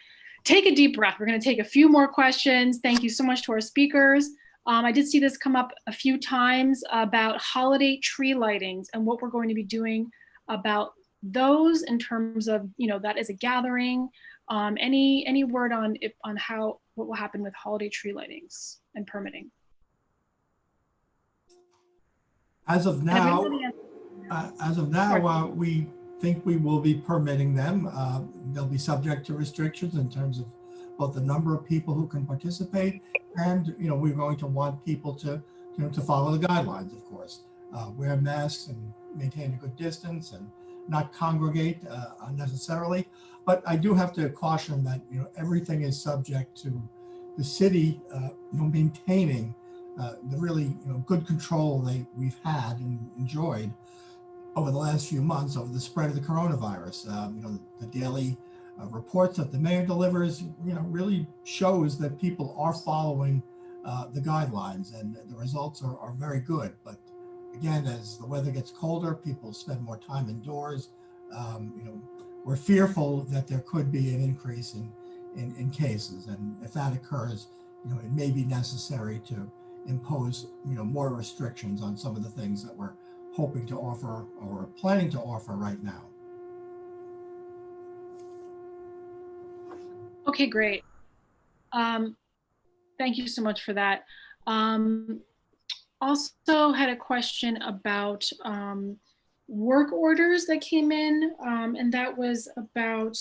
take a deep breath. We're going to take a few more questions. Thank you so much to our speakers. I did see this come up a few times about holiday tree lightings and what we're going to be doing about those in terms of, that is a gathering. Any word on what will happen with holiday tree lightings and permitting? As of now, we think we will be permitting them. They'll be subject to restrictions in terms of both the number of people who can participate, and we're going to want people to follow the guidelines, of course, wear masks and maintain a good distance and not congregate unnecessarily. But I do have to caution that everything is subject to the city maintaining the really good control we've had and enjoyed over the last few months over the spread of the coronavirus. The daily reports that the mayor delivers really shows that people are following the guidelines, and the results are very good. But again, as the weather gets colder, people spend more time indoors. We're fearful that there could be an increase in cases, and if that occurs, it may be necessary to impose more restrictions on some of the things that we're hoping to offer or planning to offer right now. Okay, great. Thank you so much for that. Also had a question about work orders that came in, and that was about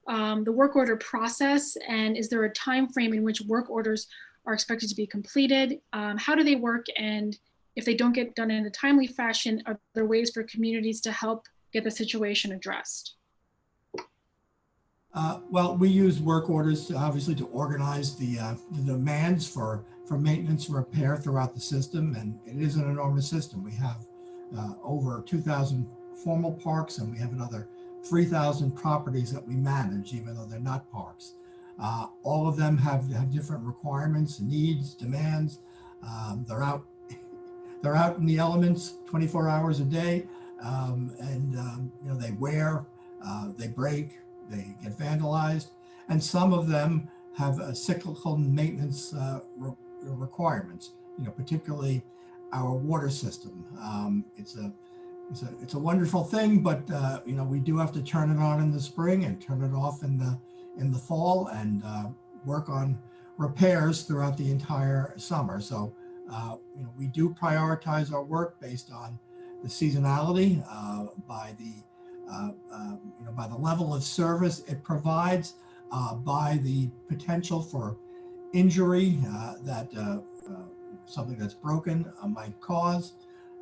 the work order process, and is there a time frame in which work orders are expected to be completed? How do they work, and if they don't get done in a timely fashion, are there ways for communities to help get the situation addressed? Well, we use work orders obviously to organize the demands for maintenance and repair throughout the system, and it is an enormous system. We have over 2,000 formal parks, and we have another 3,000 properties that we manage, even though they're not parks. All of them have different requirements, needs, demands. They're out in the elements 24 hours a day, and they wear, they break, they get vandalized, and some of them have cyclical maintenance particularly our water system. It's it's a wonderful thing, but you know, we do have to turn it on in the spring and turn it off in the fall, and work on repairs throughout the entire summer. So you know, we do prioritize our work based on the seasonality, by the you know, by the level of service it provides, by the potential for injury that something that's broken might cause.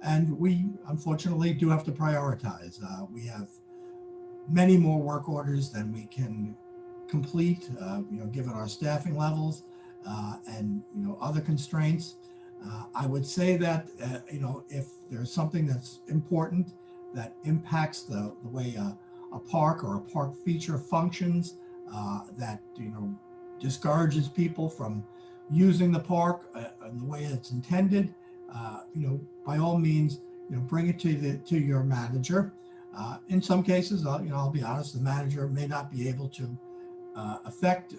And we unfortunately do have to prioritize. We have many more work orders than we can complete, you know, given our staffing levels and, you know, other constraints. I would say that, you know, if there's something that's important that impacts the way a park or a park feature functions, that, you know, discourages people from using the park in the way it's intended, you know, by all means, you know, bring it to your manager. In some cases, you know, I'll be honest, the manager may not be able to affect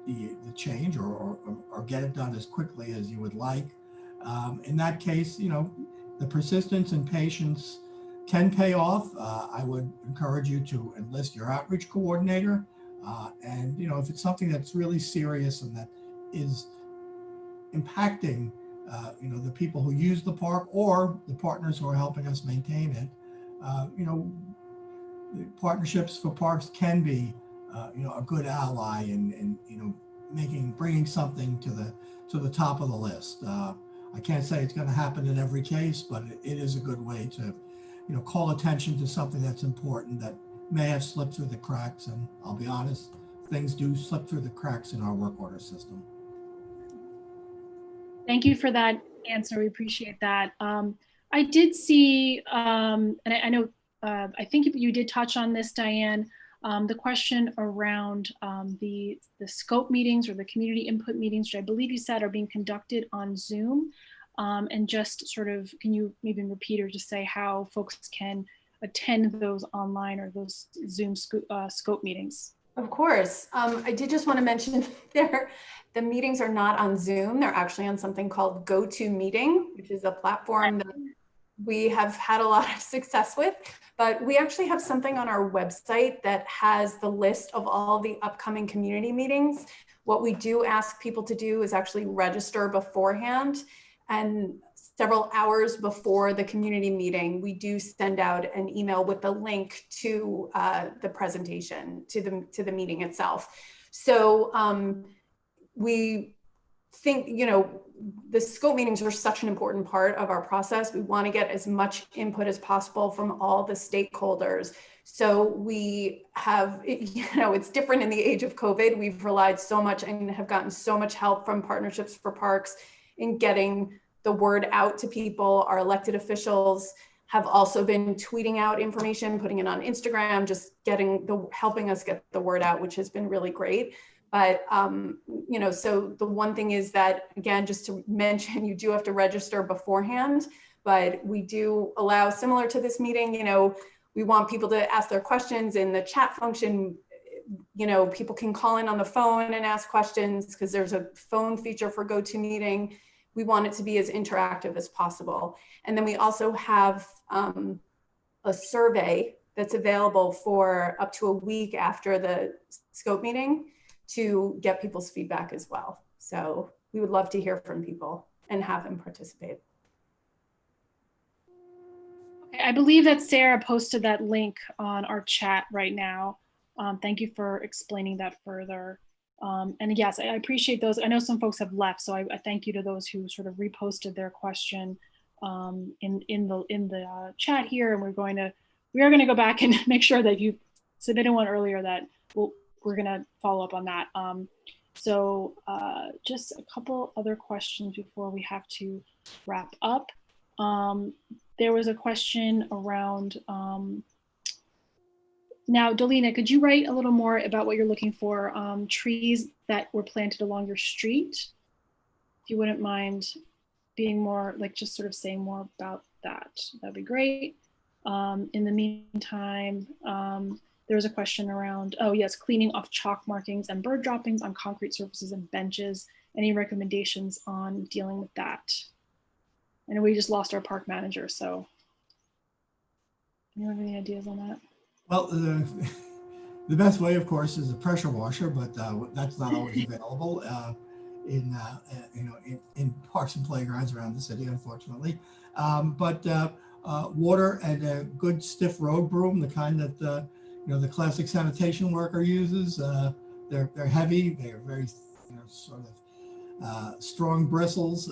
the change or get it done as quickly as you would like. In that case, you know, the persistence and patience can pay off. I would encourage you to enlist your outreach coordinator. And, you know, if it's something that's really serious and that is impacting, you know, the people who use the park or the partners who are helping us maintain it, you know, the Partnerships for Parks can be, you know, a good ally in you know, bringing something to the top of the list. I can't say it's going to happen in every case, but it is a good way to, you know, call attention to something that's important that may have slipped through the cracks. And I'll be honest, things do slip through the cracks in our work order system. Thank you for that answer. We appreciate that. I did see, and I know, I think you did touch on this, Diane, the question around the scope meetings or the community input meetings, which I believe you said are being conducted on Zoom. And just sort of, can you maybe repeat or just say how folks can attend those online or those Zoom scope meetings? Of course. I did just want to mention there, the meetings are not on Zoom. They're actually on something called GoToMeeting, which is a platform that we have had a lot of success with. But we actually have something on our website that has the list of all the upcoming community meetings. What we do ask people to do is actually register beforehand, and several hours before the community meeting, we do send out an email with the link to the presentation, to the meeting itself. So we think, you know, the scope meetings are such an important part of our process. We want to get as much input as possible from all the stakeholders. So we have, you know, it's different in the age of COVID. We've relied so much and have gotten so much help from Partnerships for Parks in getting the word out to people. Our elected officials have also been tweeting out information, putting it on Instagram, just helping us get the word out, which has been really great. But, you know, so the one thing is that, again, just to mention, you do have to register beforehand, but we do allow, similar to this meeting, you know, we want people to ask their questions in the chat function. You know, people can call in on the phone and ask questions because there's a phone feature for GoToMeeting. We want it to be as interactive as possible. And then we also have a survey that's available for up to a week after the scope meeting to get people's feedback as well. So we would love to hear from people and have them participate. Okay, I believe that Sarah posted that link on our chat right now. Thank you for explaining that further. And yes, I appreciate those. I know some folks have left, so I thank you to those who sort of reposted their question in the chat here. And we are going to go back and make sure that you submitted one earlier that we're going to follow up on that. So just a couple other questions before we have to wrap up. There was a question around, now, Delina, could you write a little more about what you're looking for? Trees that were planted along your street, if you wouldn't mind being more, like just sort of saying more about that, that'd be great. In the meantime, there was a question around, oh yes, cleaning off chalk markings and bird droppings on concrete surfaces and benches. Any recommendations on dealing with that? I know we just lost our park manager, so. You have any ideas on that? Well, the best way, of course, is a pressure washer, but that's not always available in in parks and playgrounds around the city, unfortunately. But water and a good stiff road broom, the kind that the classic sanitation worker uses. They're heavy. They're very sort of strong bristles.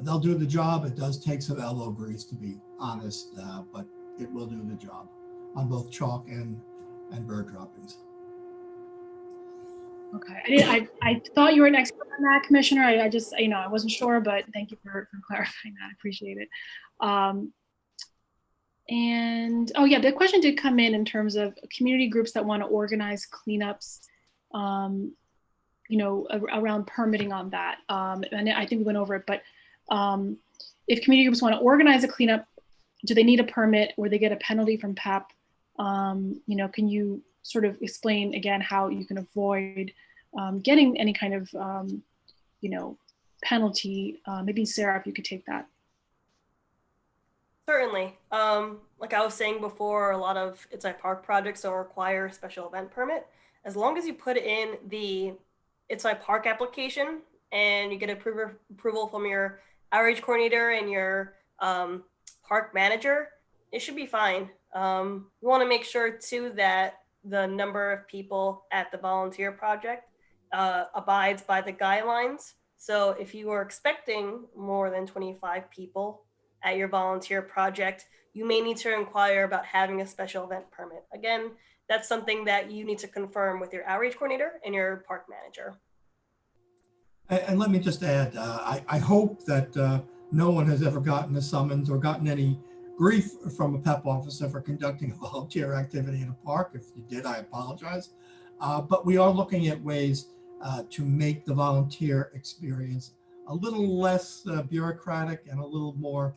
They'll do the job. It does take some elbow grease, to be honest, but it will do the job on both chalk and bird droppings. Okay, I thought you were an expert on that, Commissioner. I just, I wasn't sure, but thank you for clarifying that. I appreciate it. And oh yeah, the question did come in terms of community groups that want to organize cleanups, around permitting on that. And I think we went over it, but if community groups want to organize a cleanup, do they need a permit or they get a penalty from PEP? Can you sort of explain again how you can avoid getting any kind of, penalty? Maybe Sarah, if you could take that. Certainly. Like I was saying before, a lot of NYC Park projects don't require a special event permit. As long as you put in the NYC Park application and you get approval from your outreach coordinator and your park manager, it should be fine. You want to make sure too that the number of people at the volunteer project abides by the guidelines. So if you are expecting more than 25 people at your volunteer project, you may need to inquire about having a special event permit. Again, that's something that you need to confirm with your outreach coordinator and your park manager. And let me just add, I hope that no one has ever gotten a summons or gotten any grief from a PEP officer for conducting a volunteer activity in a park. If you did, I apologize. But we are looking at ways to make the volunteer experience a little less bureaucratic and a little more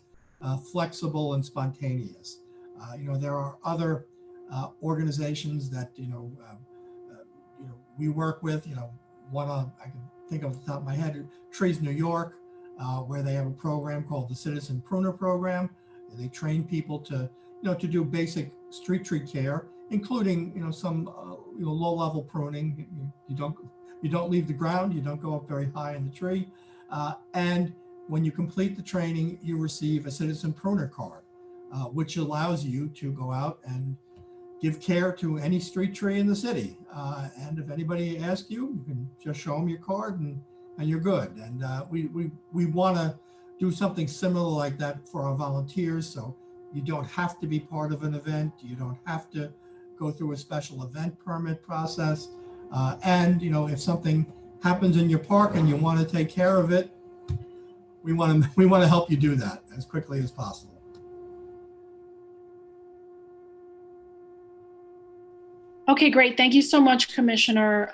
flexible and spontaneous. There are other organizations that we work with. One I can think of off the top of my head, Trees New York, where they have a program called the Citizen Pruner Program. They train people to do basic street tree care, including some low-level pruning. You don't leave the ground. You don't go up very high in the tree, and when you complete the training, you receive a citizen pruner card, which allows you to go out and give care to any street tree in the city. And if anybody asks you, you can just show them your card and you're good. And we want to do something similar like that for our volunteers. So you don't have to be part of an event. You don't have to go through a special event permit process. And if something happens in your park and you want to take care of it, we want to help you do that as quickly as possible. Okay, great. Thank you so much, Commissioner.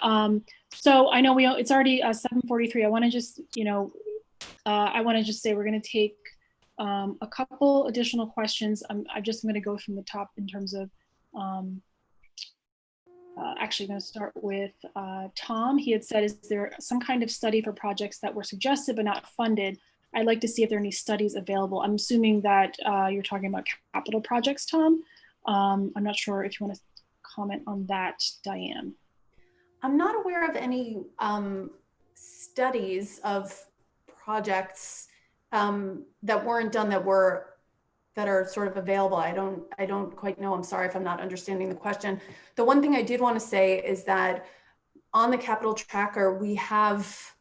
So I know it's already 7:43. I want to just, say we're going to take a couple additional questions. I'm just going to go from the top in terms of, actually going to start with Tom. He had said, is there some kind of study for projects that were suggested but not funded? I'd like to see if there are any studies available. I'm assuming that you're talking about capital projects, Tom. I'm not sure if you want to comment on that, Diane. I'm not aware of any studies of projects that weren't done that are sort of available. I don't quite know. I'm sorry if I'm not understanding the question. The one thing I did want to say is that on the capital tracker, we have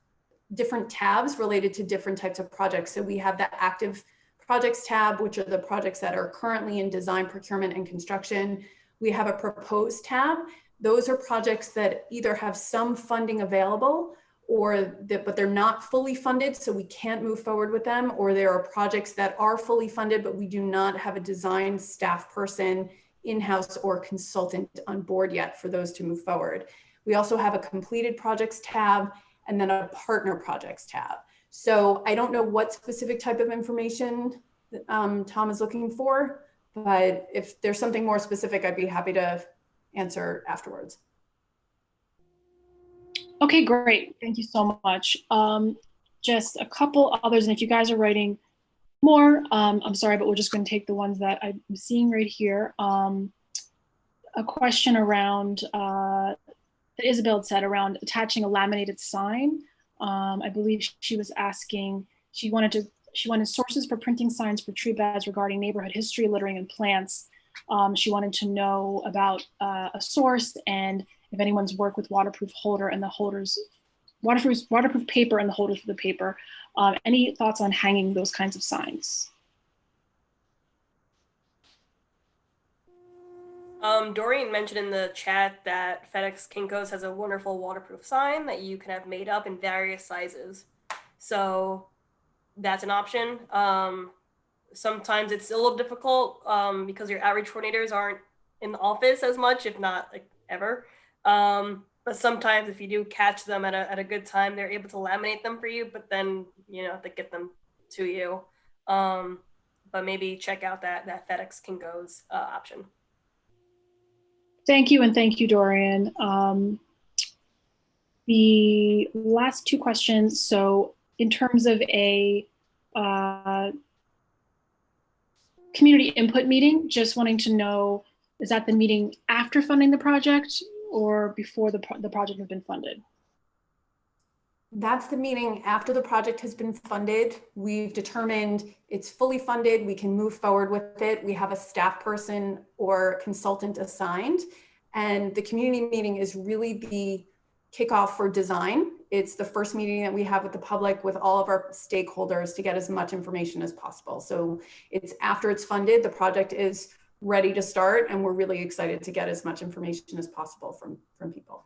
different tabs related to different types of projects. So we have the active projects tab, which are the projects that are currently in design, procurement, and construction. We have a proposed tab. Those are projects that either have some funding available but they're not fully funded, so we can't move forward with them, or there are projects that are fully funded, but we do not have a design staff person in-house or consultant on board yet for those to move forward. We also have a completed projects tab and then a partner projects tab. So I don't know what specific type of information Tom is looking for, but if there's something more specific, I'd be happy to answer afterwards. Okay, great. Thank you so much. Just a couple others, and if you guys are writing more. I'm sorry, but we're just going to take the ones that I'm seeing right here. A question around that Isabel had said around attaching a laminated sign. I believe she was asking, she wanted sources for printing signs for tree beds regarding neighborhood history, littering, and plants. She wanted to know about a source and if anyone's worked with waterproof holder and the holders, waterproof paper and the holders for the paper. Any thoughts on hanging those kinds of signs? Dorian mentioned in the chat that FedEx Kinko's has a wonderful waterproof sign that you can have made up in various sizes. So that's an option. Sometimes it's a little difficult because your outreach coordinators aren't in the office as much, if not like ever. But sometimes if you do catch them at a good time, they're able to laminate them for you, but then, you know, they get them to you. But maybe check out that FedEx Kinko's option. Thank you, and thank you, Dorian. The last two questions. So in terms of a community input meeting, just wanting to know, is that the meeting after funding the project or before the project has been funded? That's the meeting after the project has been funded. We've determined it's fully funded. We can move forward with it. We have a staff person or consultant assigned. And the community meeting is really the kickoff for design. It's the first meeting that we have with the public, with all of our stakeholders, to get as much information as possible. So it's after it's funded, the project is ready to start, and we're really excited to get as much information as possible from people.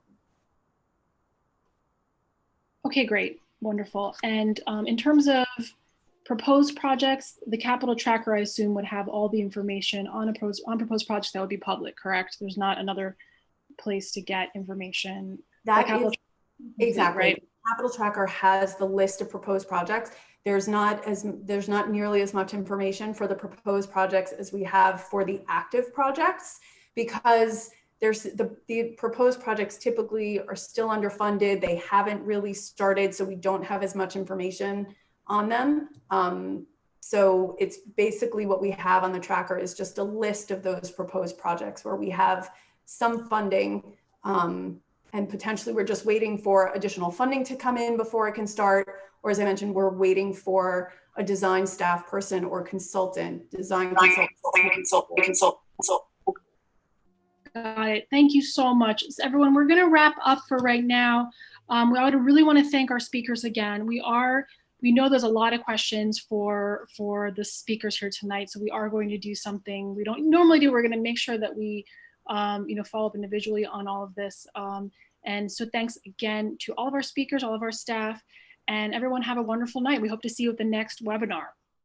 Okay, great, wonderful. And in terms of proposed projects, the capital tracker, I assume, would have all the information on proposed projects that would be public, correct? There's not another place to get information. That is exactly right. Capital Tracker has the list of proposed projects. There's not nearly as much information for the proposed projects as we have for the active projects, because there's the proposed projects typically are still underfunded. They haven't really started, so we don't have as much information on them. So it's basically what we have on the tracker is just a list of those proposed projects where we have some funding, and potentially we're just waiting for additional funding to come in before it can start. Or as I mentioned, we're waiting for a design staff person or consultant, design consultant. Got it. Thank you so much. So everyone, we're going to wrap up for right now. We would really want to thank our speakers again. We know there's a lot of questions for the speakers here tonight, so we are going to do something we don't normally do. We're going to make sure that we follow up individually on all of this. And so thanks again to all of our speakers, all of our staff, and everyone have a wonderful night. We hope to see you at the next webinar.